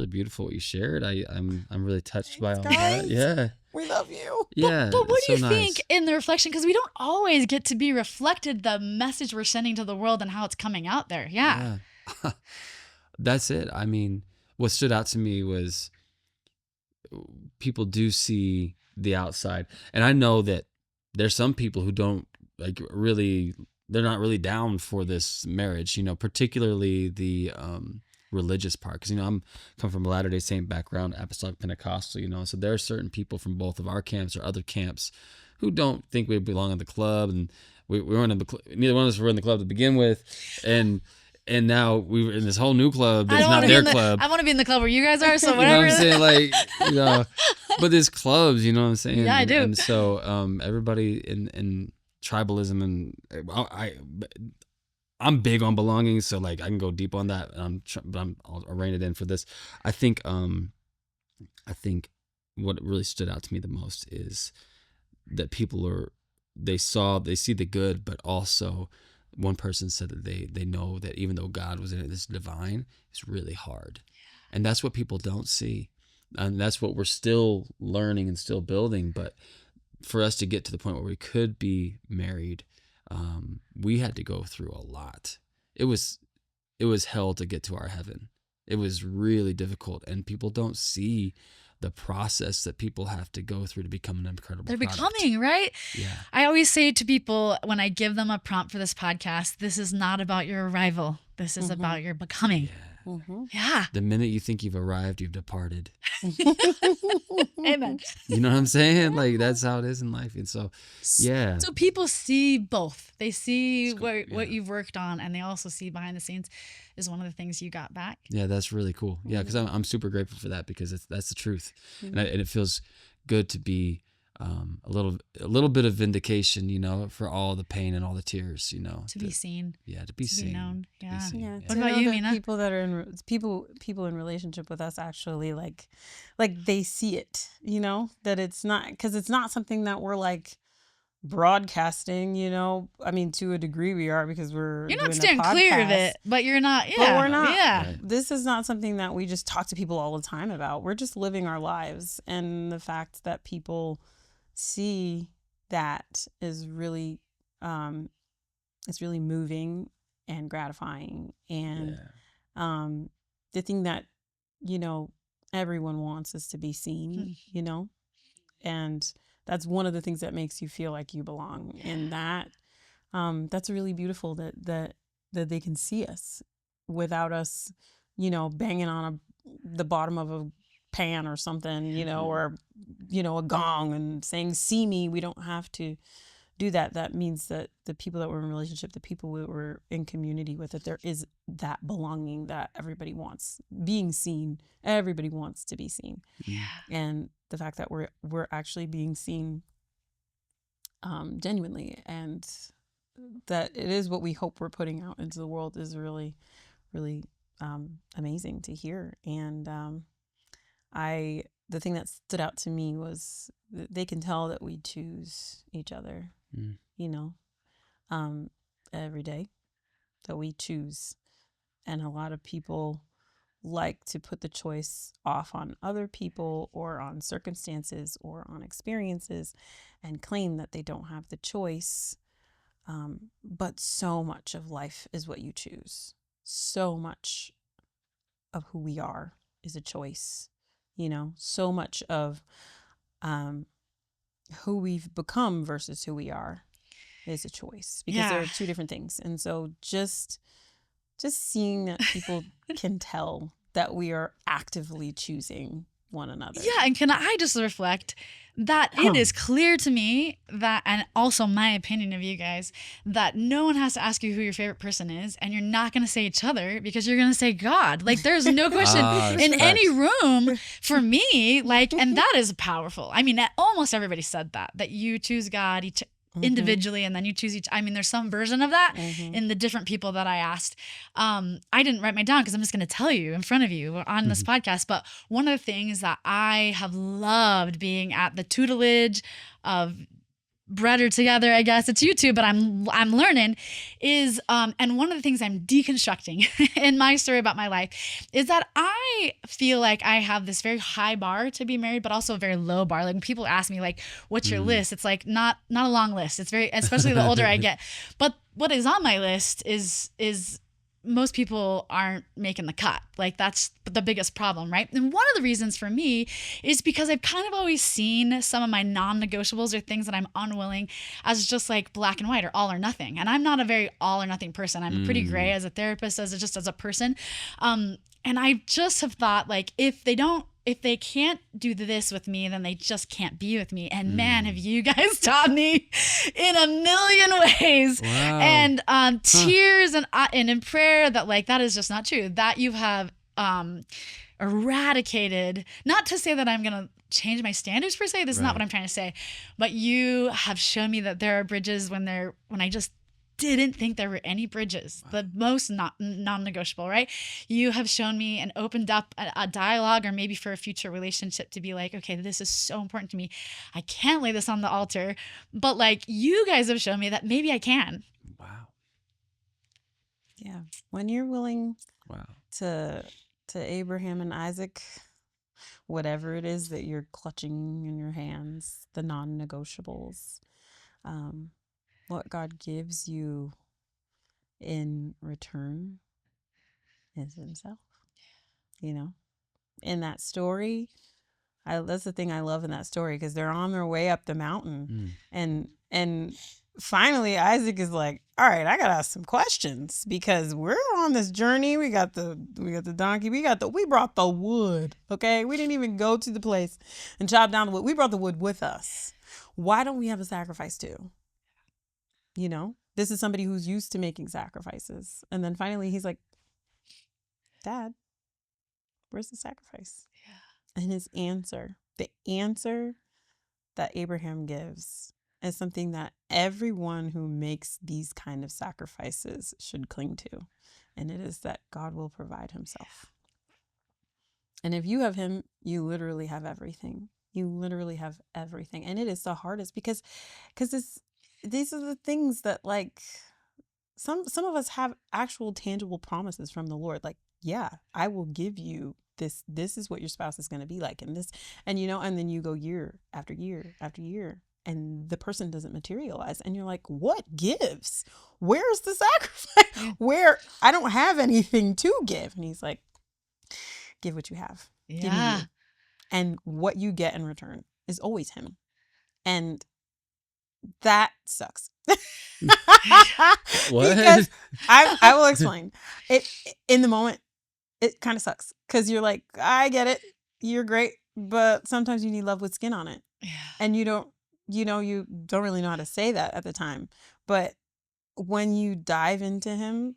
beautiful what you shared. I'm really touched by all that. Yeah. We love you. Yeah. But what do you so think nice. in the reflection? Because we don't always get to be reflected the message we're sending to the world and how it's coming out there. Yeah. That's it. I mean, what stood out to me was people do see the outside. And I know that there's some people who don't they're not really down for this marriage, particularly the religious part, because I'm come from a Latter-day Saint background, Apostolic Pentecostal, so there are certain people from both of our camps or other camps who don't think we belong in the club, and we weren't in the neither one of us were in the club to begin with, and now we were in this whole new club that's not their club. I want to be in the club where you guys are, so You whatever. know what I'm saying? But there's clubs, you know what I'm saying? Yeah, I do. And so everybody in tribalism, and I'm big on belonging, so I can go deep on that. But I'll rein it in for this. I think what really stood out to me the most is that people they see the good, but also one person said that they know that even though God was in it, this divine, it's really hard, and that's what people don't see, and that's what we're still learning and still building. But for us to get to the point where we could be married, we had to go through a lot. It was hell to get to our heaven. It was really difficult, and people don't see the process that people have to go through to become an incredible They're product. becoming, right? Yeah. I always say to people when I give them a prompt for this podcast, this is not about your arrival. This is about your becoming. Yeah. The minute you think you've arrived, you've departed. Amen. You know what I'm saying? That's how it is in life. And so, yeah. So people see both. They see what you've worked on, and they also see behind the scenes is one of the things you got back. Yeah, that's really cool. Yeah, because I'm super grateful for that, because that's the truth, and it feels good to be a little bit of vindication, for all the pain and all the tears, to be seen. Yeah, to be seen. Be known. Yeah. Yeah. What about you, Mina? People that are people in relationship with us actually like they see it, that it's not, because it's not something that we're broadcasting, I mean, to a degree we are, because we're You're not doing a staying clear of podcast. it, but you're not. But Yeah, we're not. Yeah. Right. This is not something that we just talk to people all the time about. We're just living our lives, and the fact that people see that is really, it's really moving and gratifying, and the thing that everyone wants is to be seen, and that's one of the things that makes you feel like you belong, and that's really beautiful that they can see us without us, banging on the bottom of a pan or something, or a gong and saying "see me." We don't have to do that. That means that the people that we're in relationship, the people that we're in community with, that there is that belonging that everybody wants, being seen. Everybody wants to be seen. Yeah. And the fact that we're actually being seen genuinely, and that it is what we hope we're putting out into the world, is really, really amazing to hear. And the thing that stood out to me was they can tell that we choose each other, every day, that we choose. And a lot of people like to put the choice off on other people or on circumstances or on experiences and claim that they don't have the choice. But so much of life is what you choose. So much of who we are is a choice. So much of who we've become versus who we are is a choice, because there are two different things. And so just seeing that people can tell that we are actively choosing one another. Yeah, and can I just reflect that it is clear to me that, and also my opinion of you guys, that no one has to ask you who your favorite person is, and you're not going to say each other, because you're going to say God. Like, there's no question in any room for me, like, and that is powerful. I mean, almost everybody said that you choose God individually, and then you choose each. I mean, there's some version of that in the different people that I asked. I didn't write mine down because I'm just going to tell you in front of you on this podcast. But one of the things that I have loved being at the tutelage of Brett or together, I guess it's YouTube, but I'm learning is, and one of the things I'm deconstructing in my story about my life is that I feel like I have this very high bar to be married, but also a very low bar. Like, when people ask me, like, what's your list? It's like not a long list. It's very, especially the older I get. But what is on my list is most people aren't making the cut. Like, that's the biggest problem, right? And one of the reasons for me is because I've kind of always seen some of my non-negotiables or things that I'm unwilling as just like black and white, or all or nothing. And I'm not a very all or nothing person. I'm pretty gray as a therapist, as a person. And I just have thought, like, if they can't do this with me, then they just can't be with me. And man, have you guys taught me in a million ways. Wow. And tears and in prayer that, like, that is just not true. That you have eradicated, not to say that I'm going to change my standards per se. This is not what I'm trying to say. But you have shown me that there are bridges when I just didn't think there were any bridges, the most non-negotiable, right? You have shown me and opened up a dialogue, or maybe for a future relationship, to be like, okay, this is so important to me. I can't lay this on the altar, but like, you guys have shown me that maybe I can. Wow. Yeah. When you're willing Wow. to Abraham and Isaac, whatever it is that you're clutching in your hands, the non-negotiables, what God gives you in return is himself. In that story, that's the thing I love in that story, because they're on their way up the mountain, and finally Isaac is like, all right, I gotta ask some questions, because we're on this journey. We got the donkey, we brought the wood. Okay, we didn't even go to the place and chop down the wood. We brought the wood with us. Why don't we have a sacrifice too? This is somebody who's used to making sacrifices. And then finally he's like, Dad, where's the sacrifice? Yeah. And his answer, the answer that Abraham gives, is something that everyone who makes these kind of sacrifices should cling to. And it is that God will provide himself. And if you have him, you literally have everything. You literally have everything. And it is the hardest, because these are the things that like some of us have actual tangible promises from the Lord. Like, yeah, I will give you this. This is what your spouse is going to be like, and this, and and then you go year after year after year, and the person doesn't materialize, and you're like, what gives? Where's the sacrifice? Yeah. Where I don't have anything to give, and he's like, give what you have. Give me Yeah. you. And what you get in return is always him. And that sucks. What? Because I will explain. It in the moment, it kind of sucks. Because you're like, I get it. You're great. But sometimes you need love with skin on it. Yeah. And you don't really know how to say that at the time. But when you dive into him,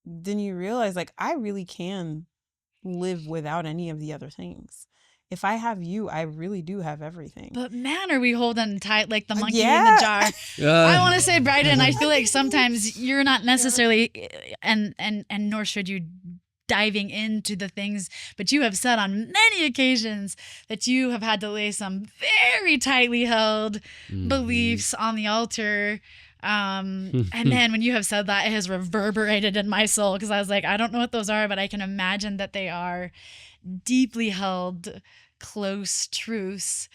then you realize like I really can live without any of the other things. If I have you, I really do have everything. But man, are we holding tight like the monkey in yeah. the jar? I want to say, Brydon, I feel like sometimes you're not necessarily, and nor should you, diving into the things, but you have said on many occasions that you have had to lay some very tightly held beliefs on the altar. And man, when you have said that, it has reverberated in my soul, because I was like, I don't know what those are, but I can imagine that they are deeply held, close truths.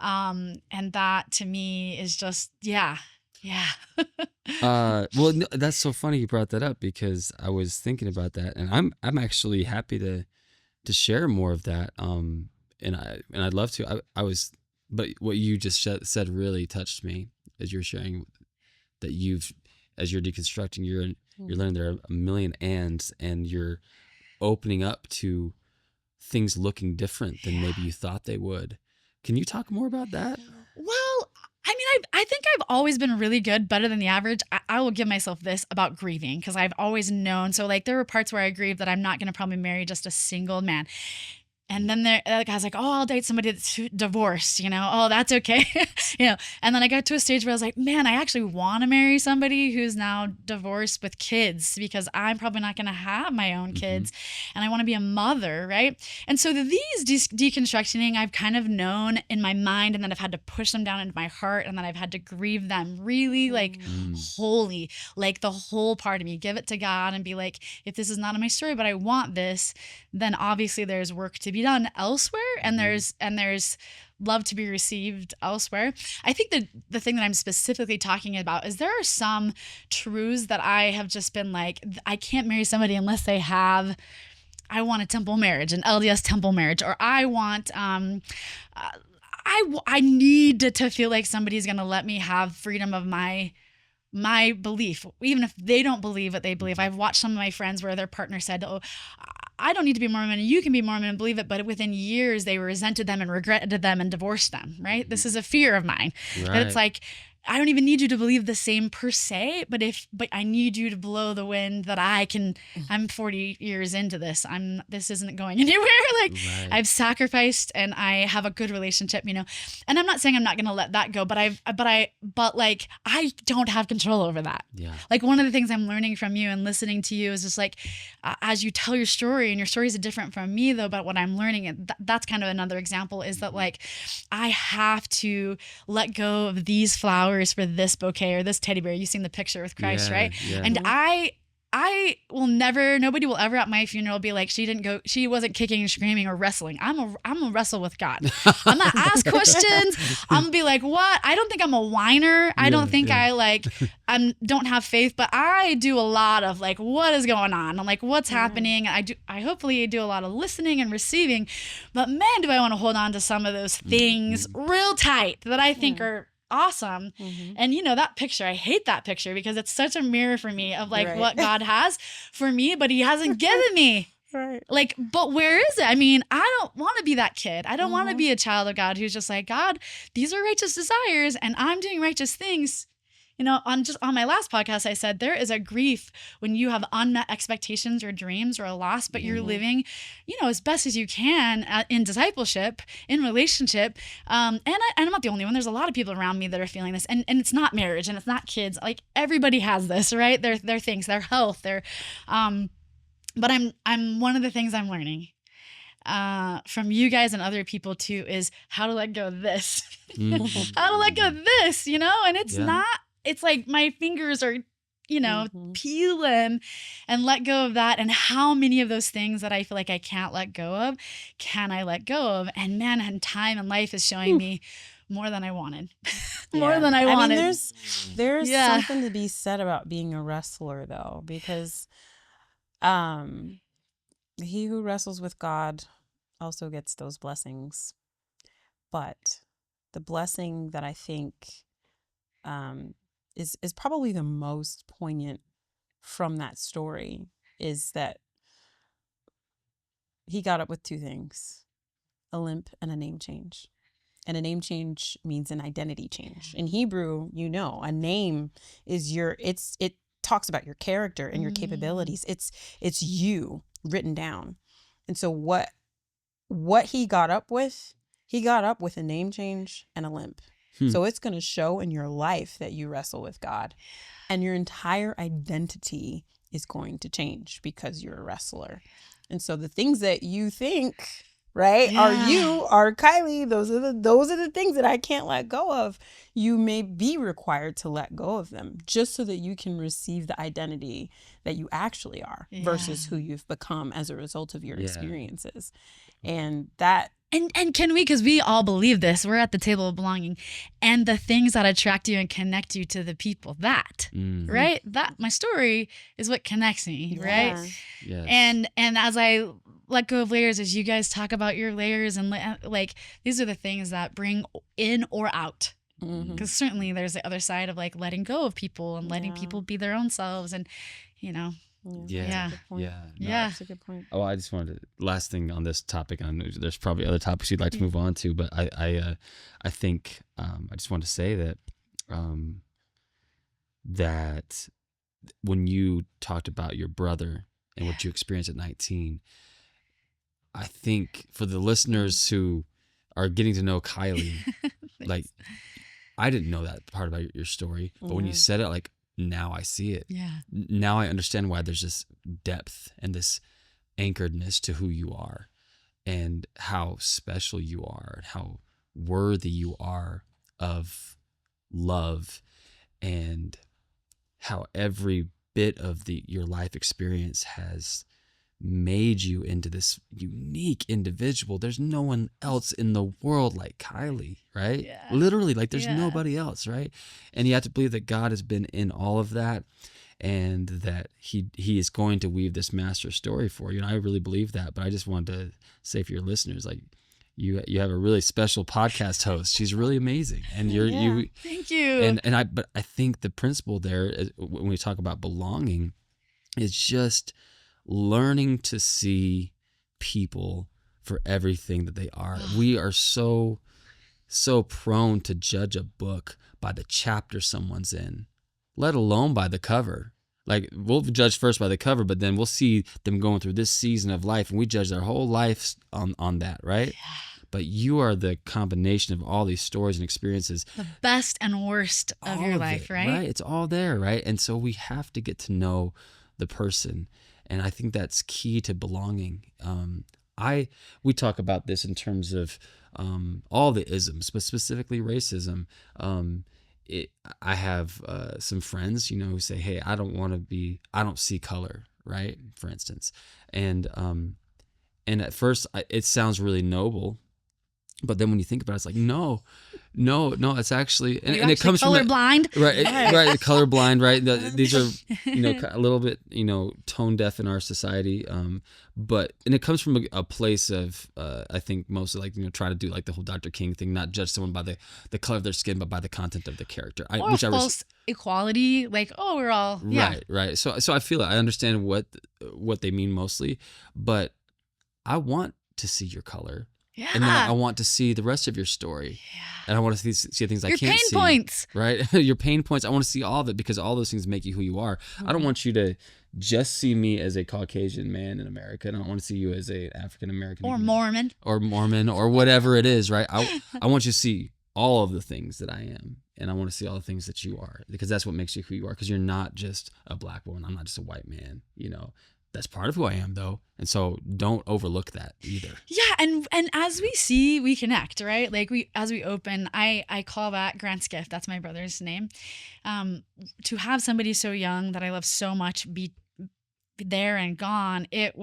And that to me is just, yeah. Well, no, that's so funny you brought that up, because I was thinking about that, and I'm actually happy to share more of that. And I'd love to. But what you just said really touched me as you're sharing that as you're deconstructing, you're learning there are a million ands, and you're opening up to things looking different than maybe you thought they would. Can you talk more about that? Well, I mean, I think I've always been really good, better than the average. I will give myself this about grieving, because I've always known. So like there were parts where I grieved that I'm not going to probably marry just a single man. And then I was like, oh, I'll date somebody that's divorced, oh, that's okay. And then I got to a stage where I was like, man, I actually want to marry somebody who's now divorced with kids, because I'm probably not going to have my own kids, and I want to be a mother, right? And so these deconstructing, I've kind of known in my mind, and then I've had to push them down into my heart, and then I've had to grieve them really like wholly, like the whole part of me, give it to God and be like, if this is not in my story, but I want this, then obviously there's work to be done elsewhere, and there's love to be received elsewhere. I think that the thing that I'm specifically talking about is there are some truths that I have just been like, I can't marry somebody unless they have, I want a temple marriage, an LDS temple marriage, or I want I need to feel like somebody's going to let me have freedom of my belief, even if they don't believe what they believe. I've watched some of my friends where their partner said, oh, I don't need to be Mormon, and you can be Mormon and believe it, but within years they resented them and regretted them and divorced them, right? This is a fear of mine. Right. That it's like, I don't even need you to believe the same per se, but I need you to blow the wind that I'm 40 years into this. This isn't going anywhere. Like Right. I've sacrificed and I have a good relationship, and I'm not saying I'm not going to let that go, but like I don't have control over that. Yeah. Like one of the things I'm learning from you and listening to you is just like, as you tell your story, and your stories are different from me though, but what I'm learning, and that's kind of another example, is that like, I have to let go of these flowers for this bouquet or this teddy bear. You've seen the picture with Christ, Yeah, right? yeah. And I will never, nobody will ever at my funeral be like, she wasn't kicking and screaming or wrestling. I'm a wrestle with God. I'm not ask questions. I'm gonna be like, what? I don't think I'm a whiner. I don't think I don't have faith, but I do a lot of like, what is going on? I'm like, what's happening? I hopefully do a lot of listening and receiving, but man, do I want to hold on to some of those things real tight that I think are awesome. And that picture, I hate that picture because it's such a mirror for me of like what God has for me, but he hasn't given me. Right. Like, but where is it? I mean, I don't want to be that kid. I don't want to be a child of God who's just like, God, these are righteous desires and I'm doing righteous things. On my last podcast, I said there is a grief when you have unmet expectations or dreams or a loss, but you're living, as best as you can in discipleship, in relationship. And I'm not the only one. There's a lot of people around me that are feeling this, and it's not marriage and it's not kids. Like everybody has this, right? Their things, their health, but I'm one of the things I'm learning from you guys and other people too is how to let go of this. Mhm. How to let go of this, you know? And it's Yeah. not, it's like my fingers are, you know, peeling and let go of that. And how many of those things that I feel like I can't let go of, can I let go of? And man, and time and life is showing me more than I wanted. More than I wanted. mean, there's Yeah. something to be said about being a wrestler though, because he who wrestles with God also gets those blessings. But the blessing that I think is probably the most poignant from that story is that he got up with two things: a limp and a name change. And a name change means an identity change. In Hebrew, you know, a name is it talks about your character and your capabilities. It's you written down. And so what he got up with a name change and a limp. So it's going to show in your life that you wrestle with God, and your entire identity is going to change because you're a wrestler. And so the things that you think, right, are Kylee, those are the things that I can't let go of. You may be required to let go of them just so that you can receive the identity that you actually are versus who you've become as a result of your experiences. And that And can we, because we all believe this, we're at the table of belonging, and the things that attract you and connect you to the people, right? That my story is what connects me, right? Yes. And as I let go of layers, as you guys talk about your layers, and like these are the things that bring in or out. Because certainly there's the other side of like letting go of people and letting people be their own selves, and you know. That's a good point. Oh, I just wanted to, last thing on this topic. I know there's probably other topics you'd like to move on to, but I think I just want to say that that when you talked about your brother and what you experienced at 19, I think for the listeners who are getting to know Kylee, like I didn't know that part about your story, but when you said it, like, now I see it. Yeah. Now I understand why there's this depth and this anchoredness to who you are and how special you are and how worthy you are of love, and how every bit of your life experience has made you into this unique individual. There's no one else in the world like Kylee, right? Yeah. Literally, like there's nobody else, right? And you have to believe that God has been in all of that, and that he is going to weave this master story for you. And I really believe that. But I just wanted to say for your listeners, like, you have a really special podcast host. She's really amazing, and you. Thank you. But I think the principle there is, when we talk about belonging, is just learning to see people for everything that they are. We are so prone to judge a book by the chapter someone's in, let alone by the cover. Like, we'll judge first by the cover, but then we'll see them going through this season of life, and we judge their whole life on that, right? But you are the combination of all these stories and experiences, the best and worst of your life, right? Right, it's all there, right? And so we have to get to know the person. And I think that's key to belonging. We talk about this in terms of all the isms, but specifically racism. I have some friends, who say, "Hey, I don't see color," right? For instance, and at first it sounds really noble, but then when you think about it, it's like, no, it's actually, and it comes from colorblind, right, colorblind, right? These are, a little bit, tone deaf in our society, but it comes from a place of, I think mostly like, try to do like the whole Dr. King thing, not judge someone by the color of their skin, but by the content of the character. False equality, like, oh, we're all right. So I feel I understand what they mean mostly, but I want to see your color. Yeah. And then I want to see the rest of your story. Yeah. And I want to see things I can't see. Your pain points. Right? Your pain points. I want to see all of it, because all those things make you who you are. Mm-hmm. I don't want you to just see me as a Caucasian man in America. I don't want to see you as a African American. Or Mormon. Or whatever it is, right? I want you to see all of the things that I am. And I want to see all the things that you are, because that's what makes you who you are. Because you're not just a black woman. I'm not just a white man, that's part of who I am, though. And so don't overlook that either. Yeah, and as we see, we connect, right? Like as we open, I call that Grant's gift. That's my brother's name. To have somebody so young that I love so much be there and gone, it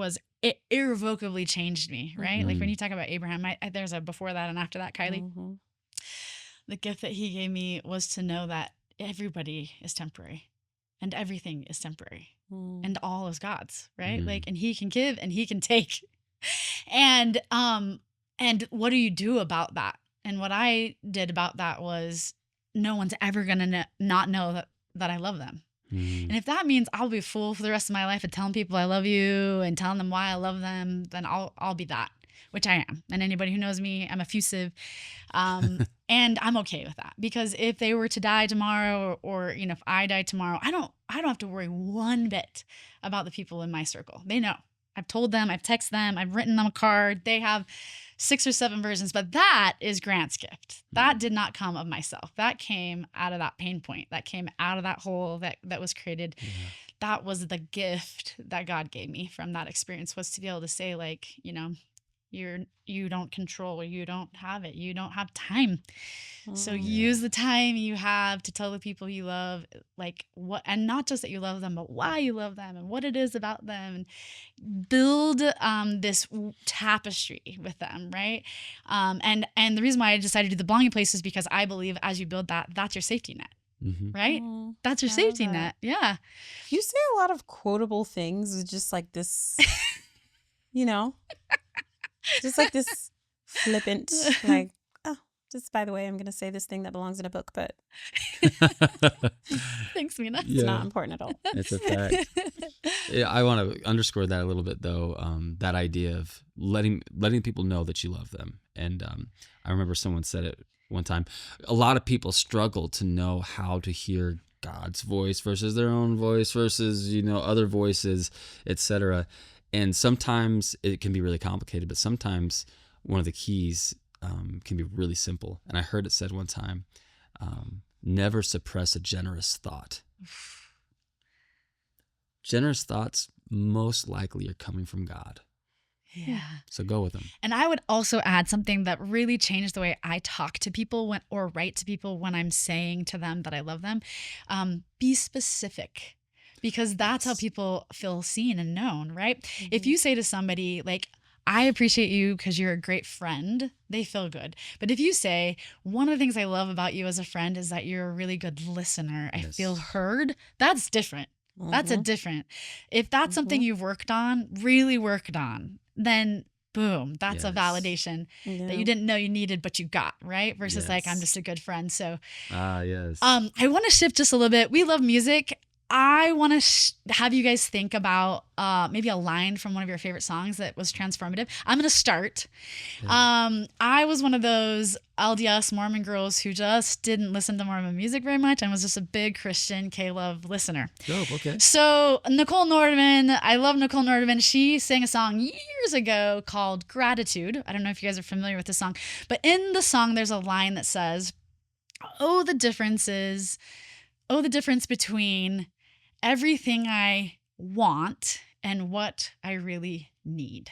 irrevocably changed me, right? Like when you talk about Abraham, there's a before that and after that, Kylee. The gift that he gave me was to know that everybody is temporary and everything is temporary and all is God's, right? Like, and he can give and he can take. And what do you do about that? And what I did about that was no one's ever going to not know that I love them. And if that means I'll be a fool for the rest of my life of telling people I love you and telling them why I love them, then I'll be that, which I am. And anybody who knows me, I'm effusive. And I'm okay with that, because if they were to die tomorrow or if I die tomorrow, I don't have to worry one bit about the people in my circle. They know. I've told them, I've texted them, I've written them a card. They have 6 or 7 versions, but that is Grant's gift. That did not come of myself. That came out of that pain point. That came out of that hole that was created. Yeah. That was the gift that God gave me from that experience, was to be able to say, like, you don't control, you don't have it, you don't have time. So use the time you have to tell the people you love, like what, and not just that you love them, but why you love them and what it is about them, and build this tapestry with them, right? And the reason why I decided to do the belonging place is because I believe as you build that, that's your safety net. Right? That's your safety net. Yeah. You say a lot of quotable things with just like this, just like this flippant, like, oh, just by the way, I'm going to say this thing that belongs in a book, but thanks, Mina. It's not important at all. It's a fact. Yeah, I want to underscore that a little bit, though. That idea of letting people know that you love them. And I remember someone said it one time. A lot of people struggle to know how to hear God's voice versus their own voice versus other voices, etc. And sometimes it can be really complicated, but sometimes one of the keys can be really simple. And I heard it said one time, never suppress a generous thought. Generous thoughts most likely are coming from God. Yeah. So go with them. And I would also add something that really changed the way I talk to people or write to people when I'm saying to them that I love them. Be specific. Because that's how people feel seen and known, right? If you say to somebody, like, I appreciate you because you're a great friend, they feel good. But if you say, one of the things I love about you as a friend is that you're a really good listener, I feel heard, that's different. That's a different. If that's something you've worked on, really worked on, then boom, that's a validation that you didn't know you needed, but you got, right? Versus like, I'm just a good friend. So, yes. I want to shift just a little bit. We love music. I want to have you guys think about maybe a line from one of your favorite songs that was transformative. I'm going to start. Yeah. I was one of those LDS Mormon girls who just didn't listen to Mormon music very much and was just a big Christian K-Love listener. Oh, okay. So Nicole Nordman, I love Nicole Nordman. She sang a song years ago called Gratitude. I don't know if you guys are familiar with the song, but in the song there's a line that says, oh, the difference between everything I want and what I really need.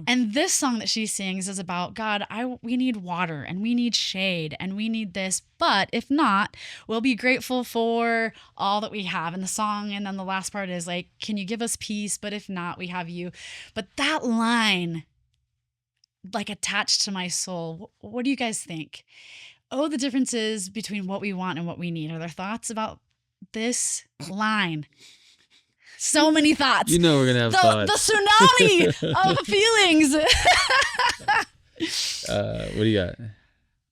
And this song that she sings is about, God, we need water and we need shade and we need this, but if not, we'll be grateful for all that we have. And the song, and then the last part is like, can you give us peace? But if not, we have you. But that line, like, attached to my soul. What do you guys think? Oh, the differences between what we want and what we need. Are there thoughts about this line? So many thoughts. We're going to have thoughts. The tsunami of feelings. What do you got?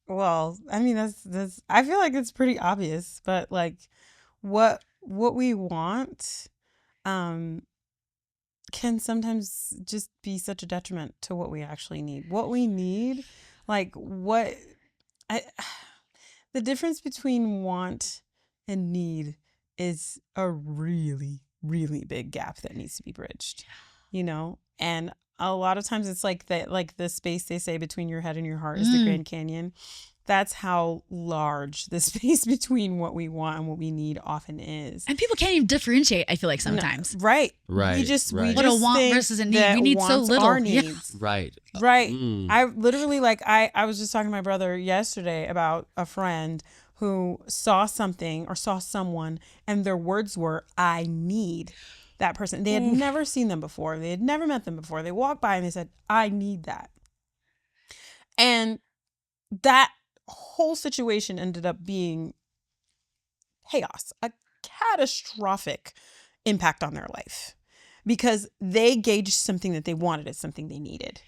Well, I mean, that's I feel like it's pretty obvious, but like what we want can sometimes just be such a detriment to what we actually need. What we need, like the difference between want and need is a really, really big gap that needs to be bridged, and a lot of times it's like that, like the space they say between your head and your heart is the Grand Canyon. that's how large the space between what we want and what we need often is. And people can't even differentiate, I feel like sometimes. Right. Right. We just What a want think versus a need. that We need so wants little. our Yeah. needs. Right. Right. I literally I was just talking to my brother yesterday about a friend who saw something or saw someone and their words were, I need that person. They had never seen them before. They had never met them before. They walked by and they said, I need that. And that whole situation ended up being chaos, a catastrophic impact on their life because they gauged something that they wanted as something they needed.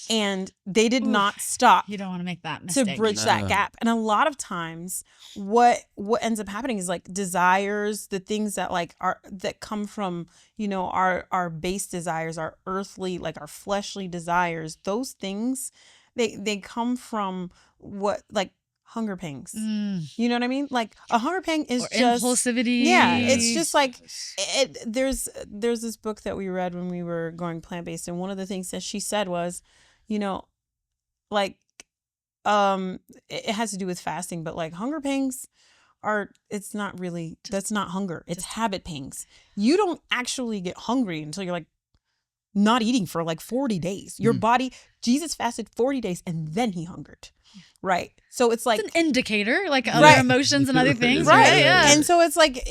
And they did not stop. You don't want to make that mistake. To bridge that gap. And a lot of times what ends up happening is like desires, the things that like are that come from, you know, our base desires, our earthly, like our fleshly desires, those things, they come from what like hunger pangs. You know what I mean? Like a hunger pang is or just impulsivity. Yeah, it's just like there's this book that we read when we were going plant-based, and one of the things that she said was, you know, like it has to do with fasting, but like hunger pangs it's not really, that's not hunger. It's habit pangs. You don't actually get hungry until you're like not eating for like 40 days. Your body, Jesus fasted 40 days and then he hungered. Right. So it's like it's an indicator, like other emotions and other things. Right. Yeah. And so it's like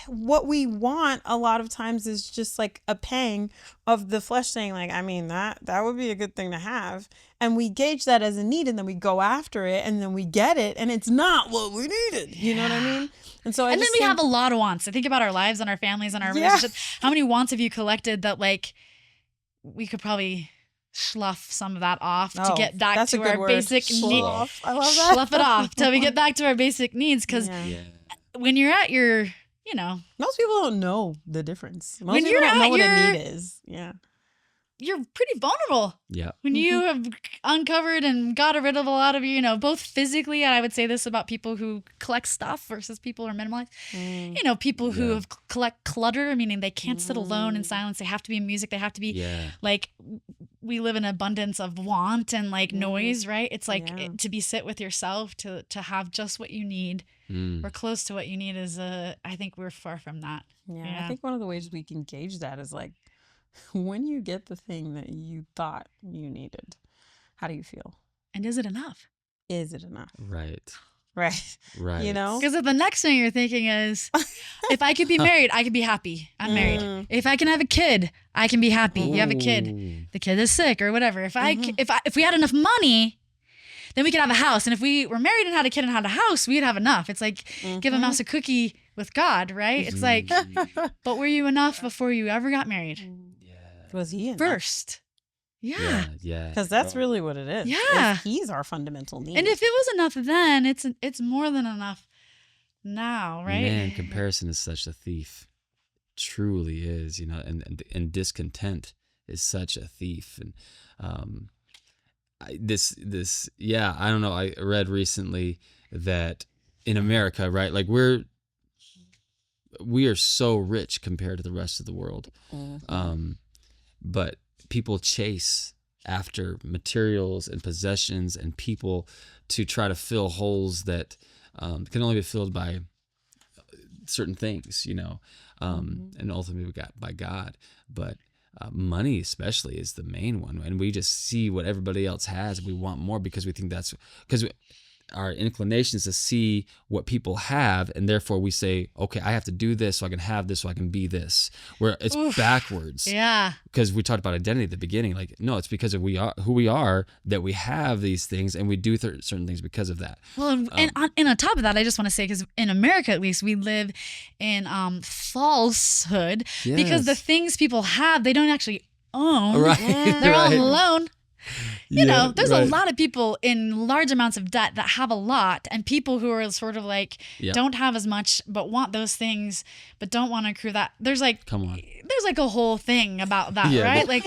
what we want a lot of times is just like a pang of the flesh saying like, I mean, that would be a good thing to have. And we gauge that as a need and then we go after it and then we get it and it's not what we needed. You know what I mean? And so then we have a lot of wants. I think about our lives and our families and our relationships. How many wants have you collected that like we could probably slough some of that off to get back to our basic needs. I love that. Slough it off till we get back to our basic needs. Because when you're at your, you know, most people don't know the difference. Most people don't know what a need is. Yeah. You're pretty vulnerable. Yeah. When you have uncovered and got rid of a lot of, you know, both physically, and I would say this about people who collect stuff versus people who are minimalized. You know, people who have collect clutter, meaning they can't sit alone in silence. They have to be in music. They have to be like, we live in abundance of want and like noise, right? It's like to be sit with yourself, to have just what you need or close to what you need is, I think we're far from that. Yeah. I think one of the ways we can gauge that is like, when you get the thing that you thought you needed, how do you feel? And is it enough? Is it enough? Right. Right. Right. You know? Because the next thing you're thinking is, if I could be married, I could be happy. I'm married. If I can have a kid, I can be happy. You have a kid. The kid is sick or whatever. If we had enough money, then we could have a house. And if we were married and had a kid and had a house, we'd have enough. It's like give a mouse a cookie with God, right? It's like, but were you enough before you ever got married? Was he enough? First? Yeah. Because that's really what it is. Yeah. He's our fundamental need. And if it was enough then, it's more than enough now, right? Man, comparison is such a thief. Truly is, you know, and discontent is such a thief. And I don't know. I read recently that in America, right, like we are so rich compared to the rest of the world. But people chase after materials and possessions and people to try to fill holes that can only be filled by certain things, you know, and ultimately by God. But money especially is the main one. And we just see what everybody else has and we want more because we think because our inclination is to see what people have, and therefore we say, okay, I have to do this so I can have this so I can be this. Where it's backwards. Yeah. Because we talked about identity at the beginning. Like, no, it's because of who we are that we have these things, and we do certain things because of that. Well, and on top of that, I just want to say, because in America at least, we live in falsehood because the things people have, they don't actually own. Right. They're all alone. You know, there's right. a lot of people in large amounts of debt that have a lot, and people who are sort of like don't have as much but want those things but don't want to accrue that. There's like, come on, there's like a whole thing about that, right? Like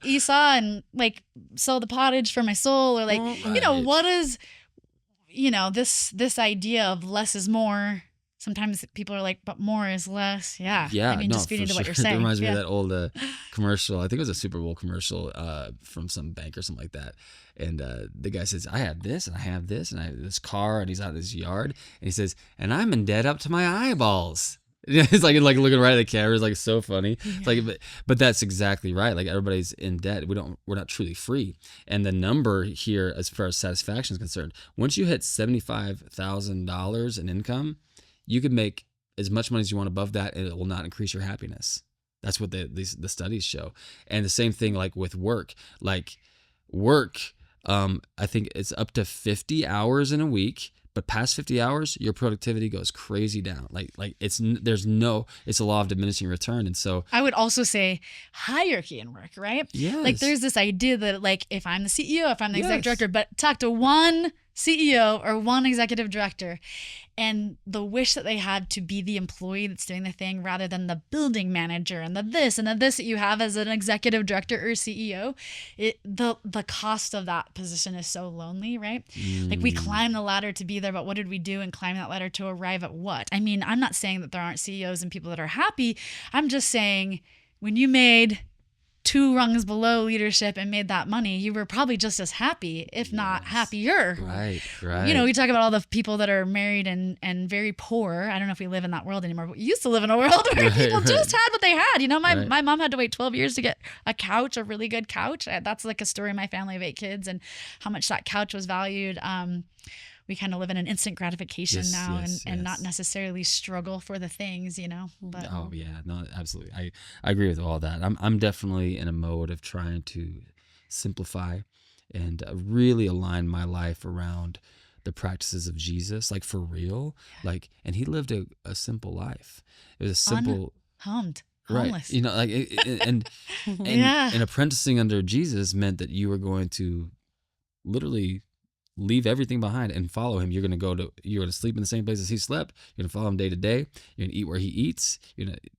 Esau and like sow the pottage for my soul, or like you know, what is, you know, this idea of less is more sometimes people are like, but more is less. Yeah. Yeah, I mean, no, just feeding for to what sure. you're saying. It reminds me Yeah. of that old commercial. I think it was a Super Bowl commercial from some bank or something like that. And the guy says, I have this and I have this and I have this car, and he's out in his yard, and he says, and I'm in debt up to my eyeballs. It's like looking right at the camera. It's like so funny. It's like, but that's exactly right. Like everybody's in debt. We're not truly free. And the number here, as far as satisfaction is concerned, once you hit $75,000 in income, you could make as much money as you want above that, and it will not increase your happiness. That's what the studies show. And the same thing like with work. Like work, I think it's up to 50 hours in a week. But past 50 hours, your productivity goes crazy down. It's a law of diminishing return. And so I would also say hierarchy in work, right? yes. Like there's this idea that like if I'm the CEO, if I'm the executive Yes. director, but talk to one CEO or one executive director, and the wish that they had to be the employee that's doing the thing rather than the building manager and the this that you have as an executive director or CEO, the cost of that position is so lonely, right? Like we climb the ladder to be there, but what did we do and climb that ladder to arrive at what? I mean, I'm not saying that there aren't CEOs and people that are happy. I'm just saying when you made 2 rungs below leadership and made that money, you were probably just as happy, if not happier. Right. You know, we talk about all the people that are married and very poor. I don't know if we live in that world anymore, but we used to live in a world where people just had what they had. You know, my mom had to wait 12 years to get a couch, a really good couch. That's like a story in my family of 8 kids and how much that couch was valued. We kind of live in an instant gratification now and not necessarily struggle for the things, you know. But oh yeah, no, absolutely. I agree with all that. I'm definitely in a mode of trying to simplify and really align my life around the practices of Jesus, like for real. Like, and he lived a simple life. It was a simple, homeless. right? You know, like and apprenticing under Jesus meant that you were going to literally leave everything behind and follow him. You're going to sleep in the same place as he slept. You're going to follow him day to day. You're going to eat where he eats. You're going to,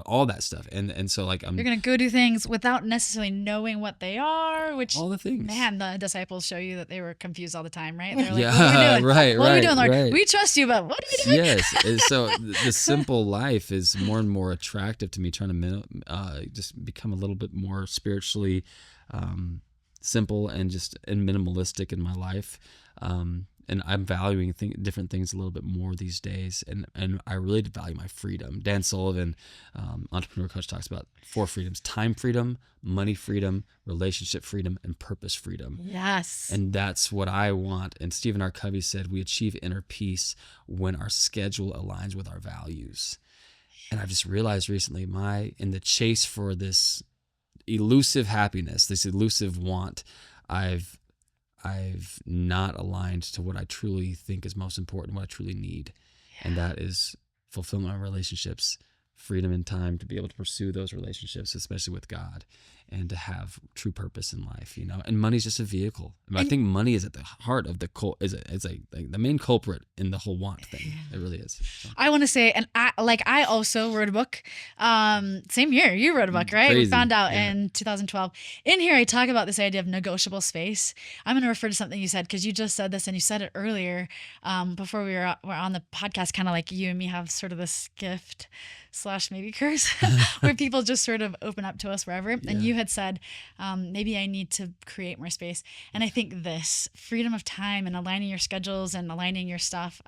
all that stuff. And so like you're going to go do things without necessarily knowing what they are, which all the things. Man, the disciples show you that they were confused all the time, right? They're like, yeah, what are we doing? right, what right, are we doing, Lord? right. We trust you, but what are we doing? Yes. And so the simple life is more and more attractive to me, trying to just become a little bit more spiritually simple and minimalistic in my life. And I'm valuing different things a little bit more these days. And I really value my freedom. Dan Sullivan, entrepreneur coach, talks about 4 freedoms: time freedom, money freedom, relationship freedom, and purpose freedom. Yes. And that's what I want. And Stephen R. Covey said, we achieve inner peace when our schedule aligns with our values. And I've just realized recently, in the chase for this elusive happiness, this elusive want, I've not aligned to what I truly think is most important, what I truly need. Yeah. And that is fulfillment of relationships, freedom and time to be able to pursue those relationships, especially with God, and to have true purpose in life, And money's just a vehicle. I think money is at the heart of the the main culprit in the whole want thing. It really is. So. I want to say, and I also wrote a book. Same year you wrote a book, right? Crazy. We found out in 2012. In here, I talk about this idea of negotiable space. I'm going to refer to something you said because you just said this and you said it earlier before we were on the podcast. Kind of like you and me have sort of this gift / maybe curse where people just sort of open up to us wherever. Yeah. And you had said, maybe I need to create more space. And I think this freedom of time and aligning your schedules and aligning your stuff,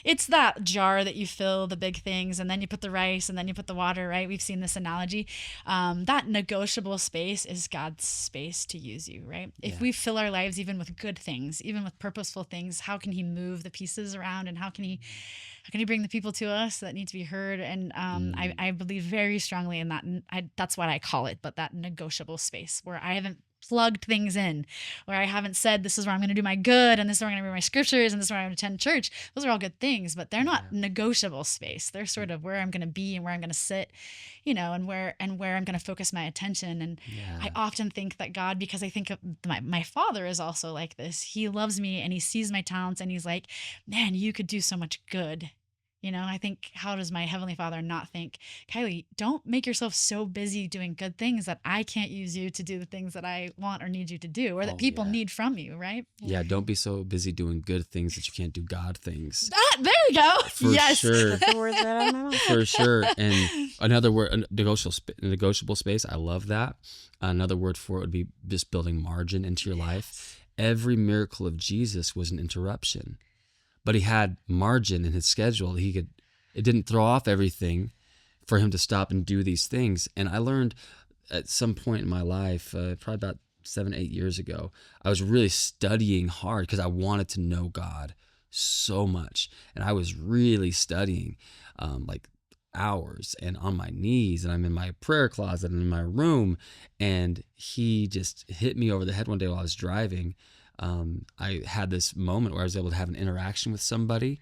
it's that jar that you fill the big things and then you put the rice and then you put the water, right? We've seen this analogy. That negotiable space is God's space to use you, right? Yeah. If we fill our lives even with good things, even with purposeful things, how can he move the pieces around and how can he bring the people to us that need to be heard? And I believe very strongly in that. And that's what I call it, but that negotiable space where I haven't plugged things in, where I haven't said, this is where I'm going to do my good, and this is where I'm going to read my scriptures, and this is where I'm going to attend church. Those are all good things, but they're not negotiable space. They're sort of where I'm going to be and where I'm going to sit, and where I'm going to focus my attention. And I often think that God, because I think of my father is also like this. He loves me and he sees my talents and he's like, man, you could do so much good You know, I think, how does my Heavenly Father not think, Kylee, don't make yourself so busy doing good things that I can't use you to do the things that I want or need you to do, or that Oh, people yeah. need from you, right? Yeah, don't be so busy doing good things that you can't do God things. There we go. For yes. sure. Put the words right out of my mouth. For sure. And another word, a negotiable space. I love that. Another word for it would be just building margin into your life. Every miracle of Jesus was an interruption, but he had margin in his schedule. It didn't throw off everything for him to stop and do these things. And I learned at some point in my life, probably about 7-8 years ago, I was really studying hard because I wanted to know God so much. And I was really studying like hours and on my knees, and I'm in my prayer closet and in my room. And he just hit me over the head one day while I was driving. I had this moment where I was able to have an interaction with somebody.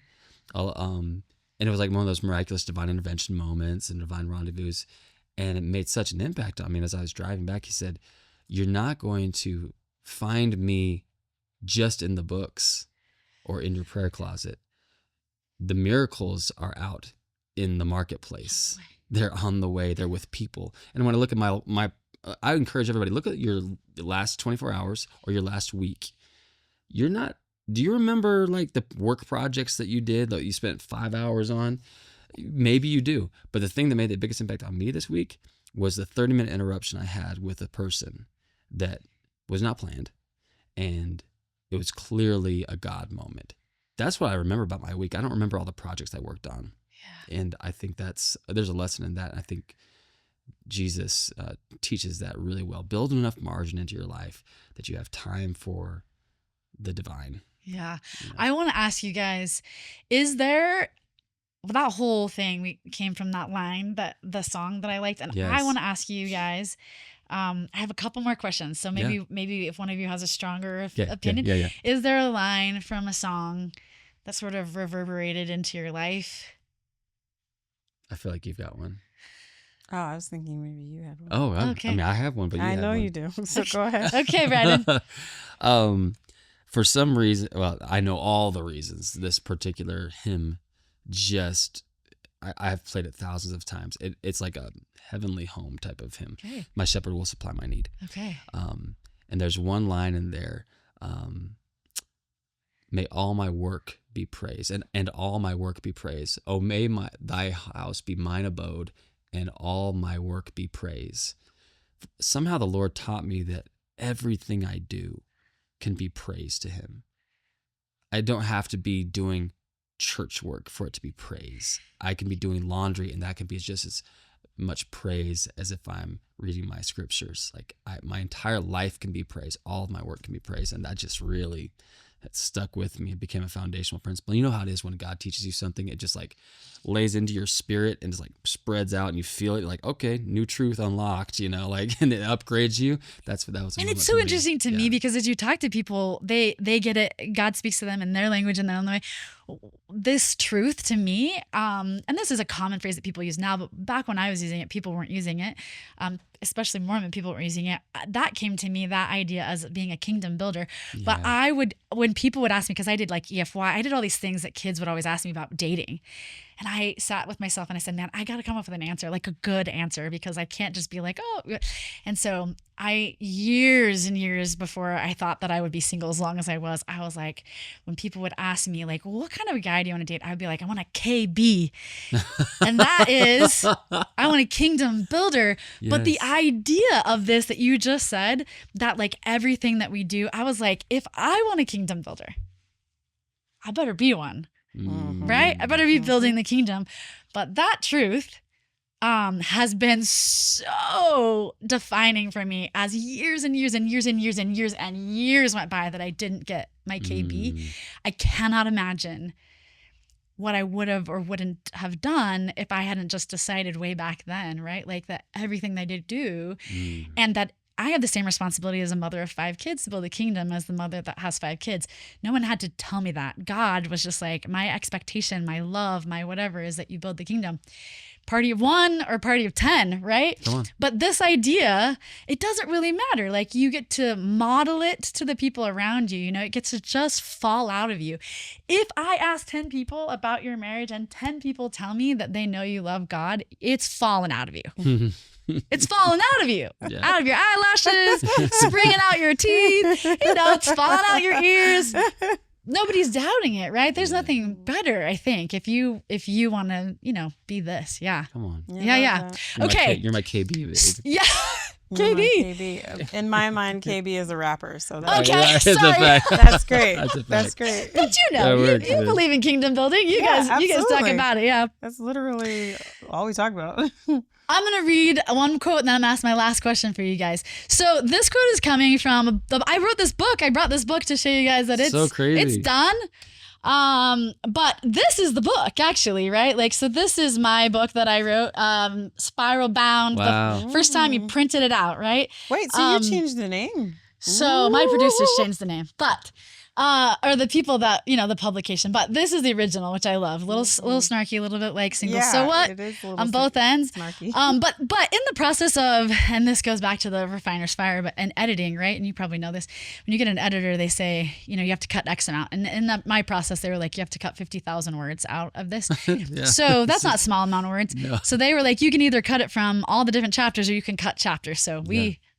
And it was like one of those miraculous divine intervention moments and divine rendezvous. And it made such an impact on me. And as I was driving back, he said, "You're not going to find me just in the books or in your prayer closet. The miracles are out in the marketplace. They're on the way. They're with people." And when I look at my I encourage everybody, look at your last 24 hours or your last week. Do you remember like the work projects that you did that you spent 5 hours on? Maybe you do. But the thing that made the biggest impact on me this week was the 30-minute interruption I had with a person that was not planned. And it was clearly a God moment. That's what I remember about my week. I don't remember all the projects I worked on. Yeah. And I think there's a lesson in that. I think Jesus teaches that really well. Build enough margin into your life that you have time for the divine. Yeah. You know? I want to ask you guys, is there, that whole thing, we came from that line, the song that I liked. And Yes. I want to ask you guys, I have a couple more questions. So maybe if one of you has a stronger opinion, Yeah. is there a line from a song that sort of reverberated into your life? I feel like you've got one. Oh, I was thinking maybe you had one. Oh, Okay. I mean, I have one, but you I have know one. you do. So go ahead. Okay, Brandon. For some reason, well, I know all the reasons. This particular hymn, I've played it thousands of times. It's like a heavenly home type of hymn. Okay. My shepherd will supply my need. Okay. And there's one line in there. May all my work be praised, and all my work be praised. Oh, may thy house be mine abode, and all my work be praised. Somehow the Lord taught me that everything I do can be praise to him. I don't have to be doing church work for it to be praise. I can be doing laundry, and that can be just as much praise as if I'm reading my scriptures. Like my entire life can be praise. All of my work can be praise. And that just really stuck with me. It became a foundational principle. You know how it is when God teaches you something, it just like lays into your spirit and just like spreads out, and you feel it like, okay, new truth unlocked, like, and it upgrades you. That was. And it's so interesting to me because as you talk to people, they get it. God speaks to them in their language and their own way. This truth to me, and this is a common phrase that people use now, but back when I was using it, people weren't using it. Especially Mormon people were using it. That came to me, that idea, as being a kingdom builder. Yeah. But when people would ask me, because I did like EFY, I did all these things that kids would always ask me about dating. And I sat with myself and I said, man, I got to come up with an answer, like a good answer, because I can't just be like, oh. And so years and years before I thought that I would be single as long as I was like, when people would ask me like, well, what kind of a guy do you want to date? I would be like, I want a KB. And that is, I want a kingdom builder. Yes. But the idea of this that you just said, that like everything that we do, I was like, if I want a kingdom builder, I better be one. Mm-hmm. Right? I better be building the kingdom. But that truth has been so defining for me as years and years and years and years and years and years went by that I didn't get my KB. I cannot imagine what I would have or wouldn't have done if I hadn't just decided way back then, right? Like that everything that I did do, and that I have the same responsibility as a mother of 5 kids to build a kingdom as the mother that has 5 kids. No one had to tell me that. God was just like, my expectation, my love, my whatever is that you build the kingdom. party of 1 or party of 10, right? Come on. But this idea, it doesn't really matter. Like you get to model it to the people around you. You know, it gets to just fall out of you. If I ask 10 people about your marriage and 10 people tell me that they know you love God, it's fallen out of you. It's falling out of you, out of your eyelashes, springing out your teeth. You know, it's falling out your ears. Nobody's doubting it, right? There's nothing better, I think, if you want to, you know, be this. Yeah. Come on. Yeah. You're Okay. You're my KB, babe. Yeah. KB. KB. In my mind, KB is a rapper. So that's, Okay. That's a Sorry. fact. that's great. That's a fact. That's great. But you know, That works, you man. believe in kingdom building. You guys talk absolutely. about it. Yeah. That's literally all we talk about. I'm going to read one quote and then I'm going to ask my last question for you guys. So this quote is coming from, I wrote this book. I brought this book to show you guys that it's So crazy. It's done. But this is the book actually, right? Like, so this is my book that I wrote, Spiral Bound. Wow. The first time you printed it out, right? Wait, so you changed the name? So my producers changed the name, but or the people that, you know, the publication, but this is the original, which I love. Little snarky, a little bit like single. So what? It is a little On both ends. snarky. But in the process of, and this goes back to the refiner's fire, but in editing, right? And you probably know this, when you get an editor, they say, you know, you have to cut X amount. And in my process, they were like, you have to cut 50,000 words out of this. Yeah. So that's not a small amount of words. No. So they were like, you can either cut it from all the different chapters or you can cut chapters. So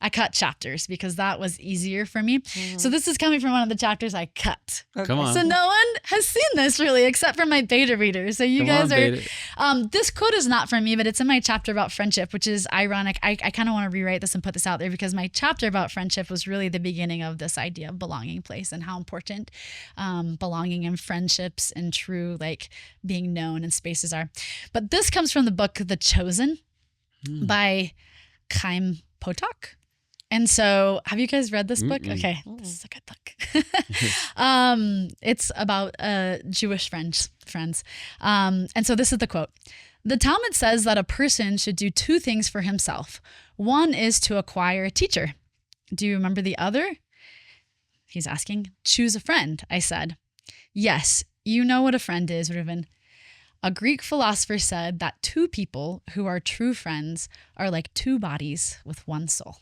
I cut chapters because that was easier for me. So this is coming from one of the chapters I cut. Come on. So no one has seen this really except for my beta readers. So you Come guys on, are, beta. this quote is not from me, but it's in my chapter about friendship, which is ironic. I kind of want to rewrite this and put this out there because my chapter about friendship was really the beginning of this idea of belonging place and how important belonging and friendships and true like being known and spaces are. But this comes from the book, The Chosen by Chaim Potok. And so, have you guys read this book? Okay, this is a good book. It's about Jewish friends. And so this is the quote. The Talmud says that a person should do 2 things for himself. One is to acquire a teacher. Do you remember the other? He's asking. Choose a friend, I said. Yes, you know what a friend is, Reuven. A Greek philosopher said that 2 people who are true friends are like 2 bodies with 1 soul.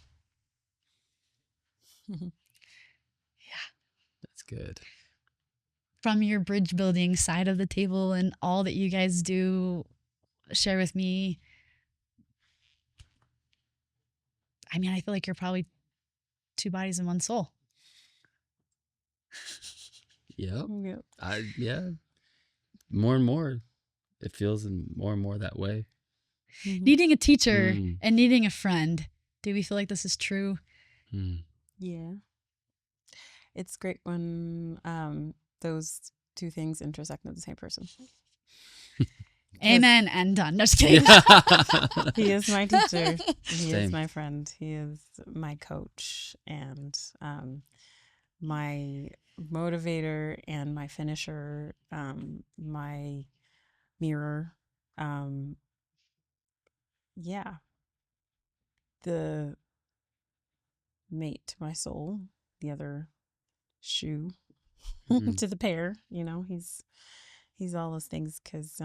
That's good. From your bridge building side of the table and all that you guys do, share with me. I mean, I feel like you're probably 2 bodies and 1 soul. Yep. Yep. Yeah. More and more, it feels more and more that way. Needing a teacher and needing a friend. Do we feel like this is true? Yeah. It's great when those 2 things intersect with the same person. Amen and done. No, just kidding. He is my teacher. He Same. is my friend. He is my coach and my motivator and my finisher, my mirror. Yeah. The mate to my soul, the other shoe to the pair, you know, he's all those things because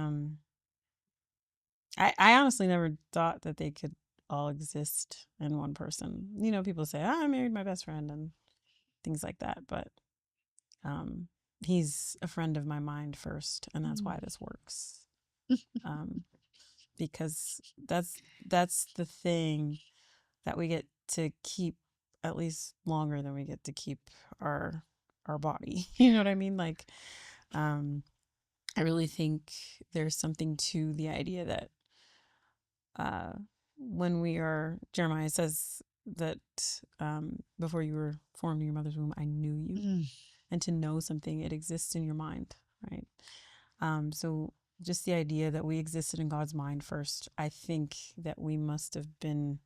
I honestly never thought that they could all exist in one person. You know, people say, I married my best friend and things like that, but he's a friend of my mind first, and that's why this works. Because that's the thing that we get to keep at least longer than we get to keep our body. You know what I mean? Like, I really think there's something to the idea that when we are, Jeremiah says that before you were formed in your mother's womb, I knew you. And to know something, it exists in your mind, right? So just the idea that we existed in God's mind first, I think that we must have been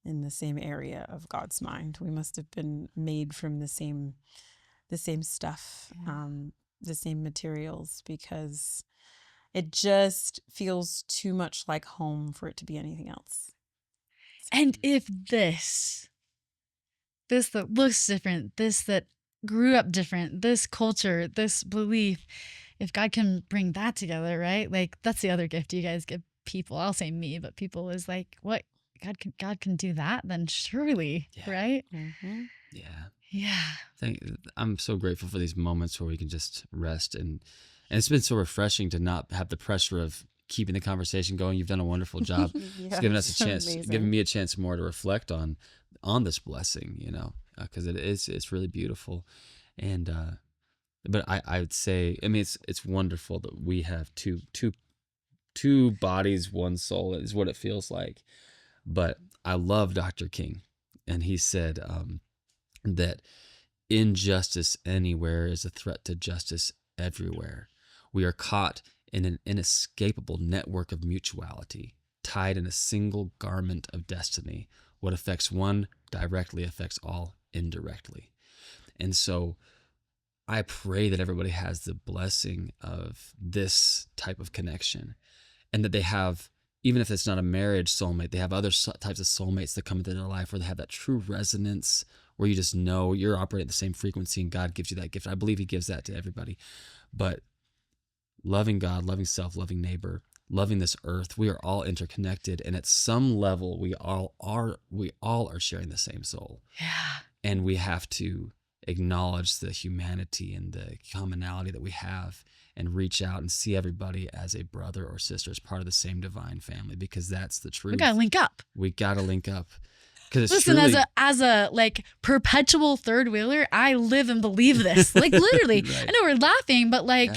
in the same area of God's mind. We must have been made from the same stuff, the same materials, because it just feels too much like home for it to be anything else. And if this that looks different, this that grew up different, this culture, this belief, if God can bring that together, right? Like, that's the other gift you guys give people, I'll say me, but people is like, what, God can do that, then surely, right? Mm-hmm. Yeah. I'm so grateful for these moments where we can just rest, and it's been so refreshing to not have the pressure of keeping the conversation going. You've done a wonderful job. It's given us a chance, giving me a chance more to reflect on this blessing, because it's really beautiful. And but I would say, I mean, it's wonderful that we have two bodies, one soul is what it feels like. But I love Dr. King, and he said that injustice anywhere is a threat to justice everywhere. We are caught in an inescapable network of mutuality, tied in a single garment of destiny. What affects one directly affects all indirectly. And so I pray that everybody has the blessing of this type of connection, and that they have, even if it's not a marriage soulmate, they have other types of soulmates that come into their life where they have that true resonance, where you just know you're operating at the same frequency and God gives you that gift. I believe he gives that to everybody. But loving God, loving self, loving neighbor, loving this earth, we are all interconnected. And at some level, we all are sharing the same soul. Yeah. And we have to acknowledge the humanity and the commonality that we have, and reach out and see everybody as a brother or sister, as part of the same divine family, because that's the truth. We gotta link up. We gotta link up. Because listen, as a like perpetual third wheeler, I live and believe this. Like literally, Right. I know we're laughing, but like,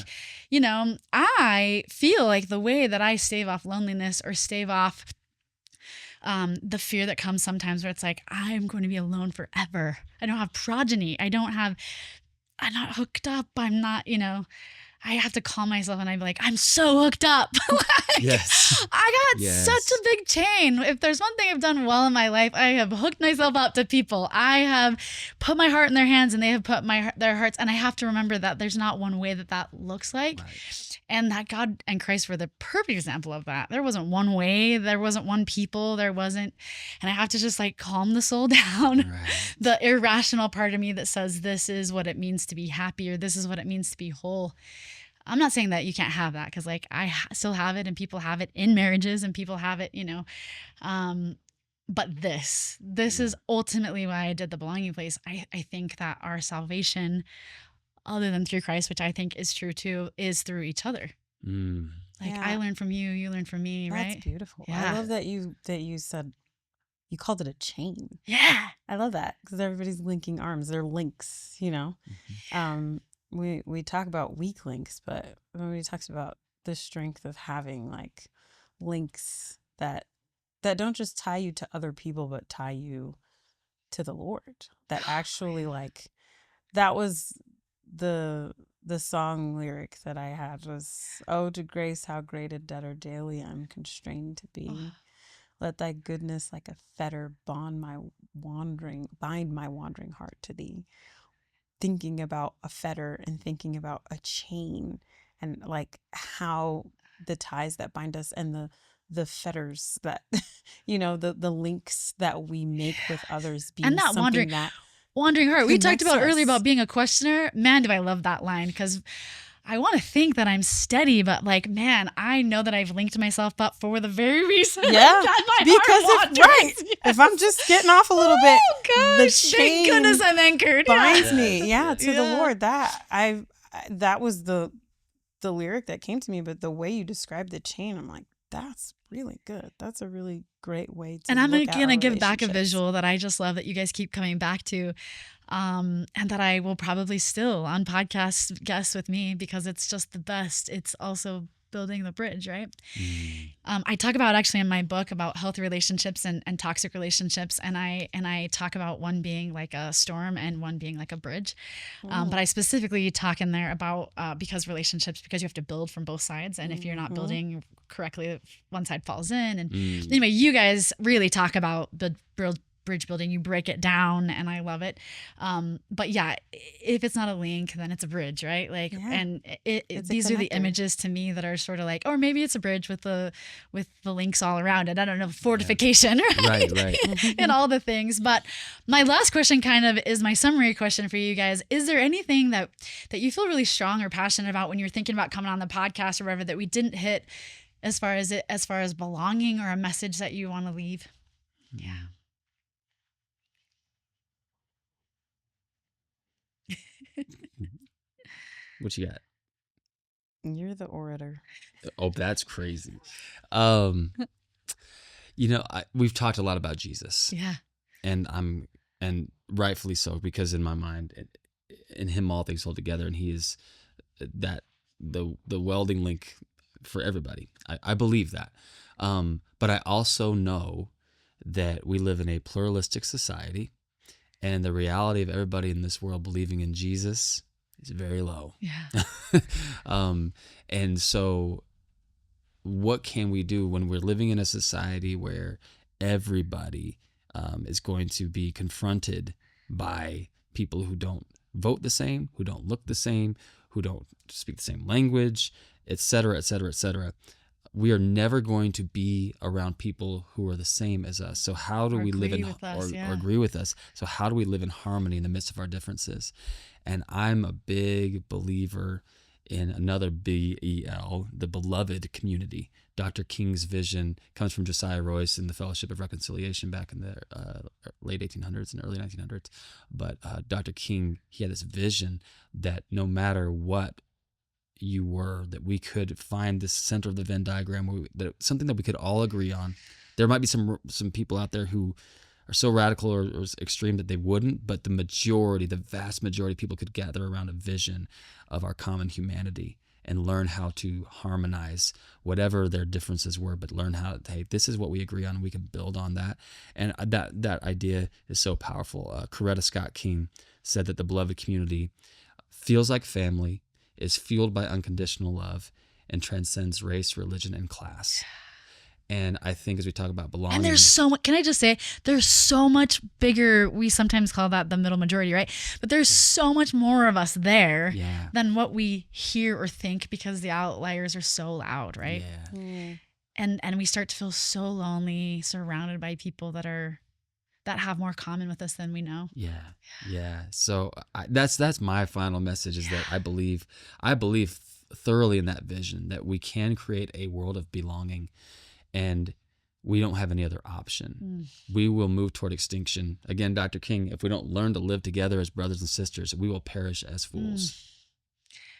I feel like the way that I stave off loneliness or stave off the fear that comes sometimes, where it's like, I'm going to be alone forever. I don't have progeny. I'm not hooked up. I'm not, I have to calm myself, and I'd be like, I'm so hooked up. Yes. I got such a big chain. If there's one thing I've done well in my life, I have hooked myself up to people. I have put my heart in their hands, and they have put their hearts. And I have to remember that there's not one way that looks like. Right. And that God and Christ were the perfect example of that. There wasn't one way. There wasn't one people. There wasn't. And I have to just like calm the soul down. Right. The irrational part of me that says this is what it means to be happy, or this is what it means to be whole. I'm not saying that you can't have that, because like I still have it, and people have it in marriages, and people have it, but this is ultimately why I did the belonging place. I think that our salvation, other than through Christ, which I think is true too, is through each other. Like I learn from you, you learn from me, right? That's beautiful. Yeah. I love that you said, you called it a chain. Yeah. I love that, because everybody's linking arms. They're links, Mm-hmm. We talk about weak links, but when we talks about the strength of having like links that don't just tie you to other people, but tie you to the Lord. That actually like, that was the song lyric that I had was, "Oh, to grace, how great a debtor daily I'm constrained to be. Let thy goodness like a fetter bind my wandering heart to thee." Thinking about a fetter and thinking about a chain, and like how the ties that bind us, and the fetters that, the links that we make with others, being and that wandering heart. We talked about earlier about being a questioner. Man, do I love that line, because I want to think that I'm steady, but like, man, I know that I've linked myself up for the very reason. Yeah, because if I'm just getting off a little bit, the thank goodness I'm anchored. Binds me, to the Lord. That was the lyric that came to me, but the way you described the chain, I'm like, that's really good. That's a really great way to. And I'm gonna give back a visual that I just love that you guys keep coming back to. And that I will probably still on podcast guests with me, because it's just the best. It's also building the bridge, right? I talk about actually in my book about healthy relationships and toxic relationships, and I talk about one being like a storm and one being like a bridge. But I specifically talk in there about because relationships, because you have to build from both sides, and if you're not building correctly, one side falls in. And anyway, you guys really talk about the bridge building. You break it down, and I love it. But yeah, if it's not a link, then it's a bridge, right? Like, and these are the images to me that are sort of like, or maybe it's a bridge with the links all around it. I don't know, fortification, right? And all the things. But my last question kind of is my summary question for you guys. Is there anything that you feel really strong or passionate about when you're thinking about coming on the podcast or whatever that we didn't hit as far as belonging or a message that you want to leave? Yeah. What you got? You're the orator. Oh, that's crazy. Um, we've talked a lot about Jesus, Yeah. and rightfully so, because in my mind, in him all things hold together, and he is that the welding link for everybody. I believe that, but I also know that we live in a pluralistic society, and the reality of everybody in this world believing in Jesus is very low. Yeah. And so what can we do when we're living in a society where everybody is going to be confronted by people who don't vote the same, who don't look the same, who don't speak the same language, et cetera, et cetera, et cetera? We are never going to be around people who are the same as us. So how do we live in or agree with us? So how do we live in harmony in the midst of our differences? And I'm a big believer in another BEL, the beloved community. Dr. King's vision comes from Josiah Royce and the Fellowship of Reconciliation back in the late 1800s and early 1900s. But Dr. King, he had this vision that no matter what you were, that we could find this center of the Venn diagram, something that we could all agree on. There might be some people out there who are so radical or extreme that they wouldn't, but the vast majority of people could gather around a vision of our common humanity and learn how to harmonize whatever their differences were, but learn how, hey, this is what we agree on, and we can build on that. And that idea is so powerful. Coretta Scott King said that the beloved community feels like family, is fueled by unconditional love, and transcends race, religion, and class. And I think as we talk about belonging, and there's so much, can I just say, there's so much bigger, we sometimes call that the middle majority, right? But there's so much more of us there than what we hear or think, because the outliers are so loud, right? Yeah. Mm. And we start to feel so lonely, surrounded by people that have more common with us than we know. Yeah. So that's my final message, is that I believe thoroughly in that vision, that we can create a world of belonging, and we don't have any other option. We will move toward extinction. Again, Dr. King, if we don't learn to live together as brothers and sisters, we will perish as fools.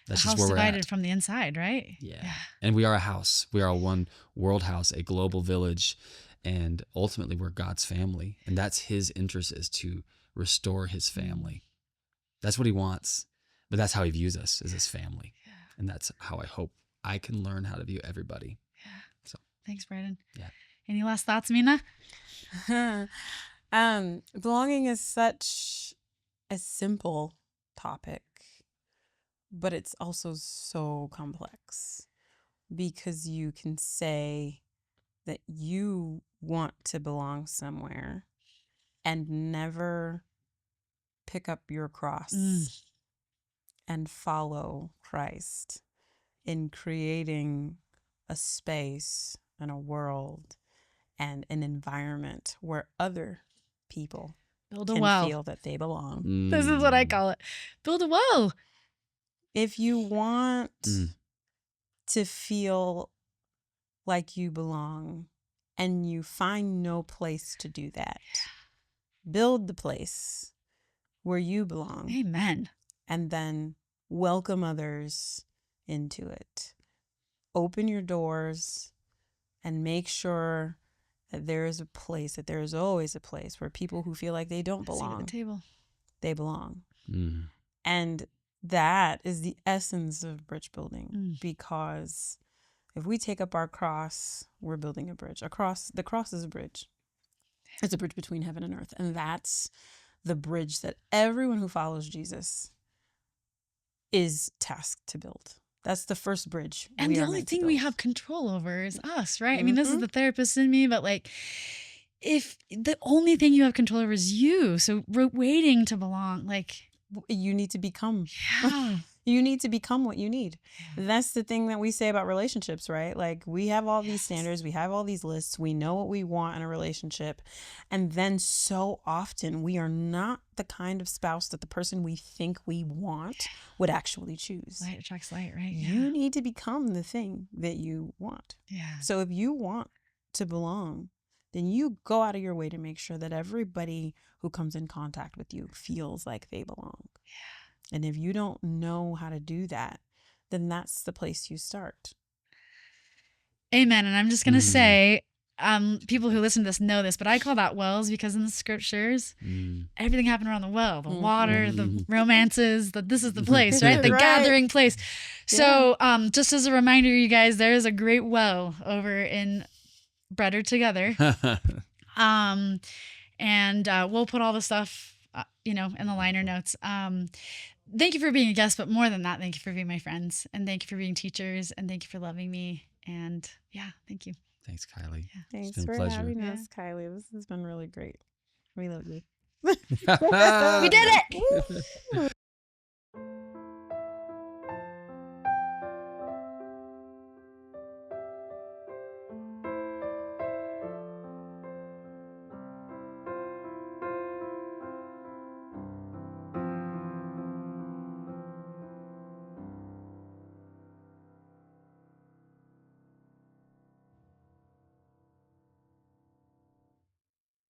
That's just where we're at. Divided from the inside, right? Yeah. And we are a house. We are a one world house, a global village. And ultimately, we're God's family. And that's his interest, is to restore his family. That's what he wants. But that's how he views us, as his family. Yeah. And that's how I hope I can learn how to view everybody. Yeah. So thanks, Brydon. Yeah. Any last thoughts, Mina? Belonging is such a simple topic, but it's also so complex, because you can say that you want to belong somewhere and never pick up your cross and follow Christ in creating a space and a world and an environment where other people can feel that they belong. This is what I call it. Build a well. If you want to feel like you belong and you find no place to do that, build the place where you belong. Amen. And then welcome others into it. Open your doors and make sure that there is a place, that there is always a place where people who feel like they don't belong, at the table, they belong. And that is the essence of bridge building, because if we take up our cross, we're building a bridge. The cross is a bridge. It's a bridge between heaven and earth. And that's the bridge that everyone who follows Jesus is tasked to build. That's the first bridge. And the only thing we have control over is us, right? I mean, this is the therapist in me, but like, if the only thing you have control over is you, so we're waiting to belong, like, you need to become. Yeah. You need to become what you need. That's the thing that we say about relationships, right? Like, we have all these standards, we have all these lists, we know what we want in a relationship. And then so often we are not the kind of spouse that the person we think we want would actually choose. Light attracts light, right? You need to become the thing that you want. Yeah. So if you want to belong, then you go out of your way to make sure that everybody who comes in contact with you feels like they belong. Yeah. And if you don't know how to do that, then that's the place you start. Amen. And I'm just going to say, people who listen to this know this, but I call that wells because in the scriptures, everything happened around the well, the water, the romances, this is the place, right? The Right. gathering place. So just as a reminder, you guys, there is a great well over in Better Together. And we'll put all the stuff, in the liner notes. Thank you for being a guest, but more than that, thank you for being my friends, and thank you for being teachers, and thank you for loving me. And thank you. Thanks, Kylee. Thanks been a for pleasure. having us, Kylie. This has been really great. We love you. We did it!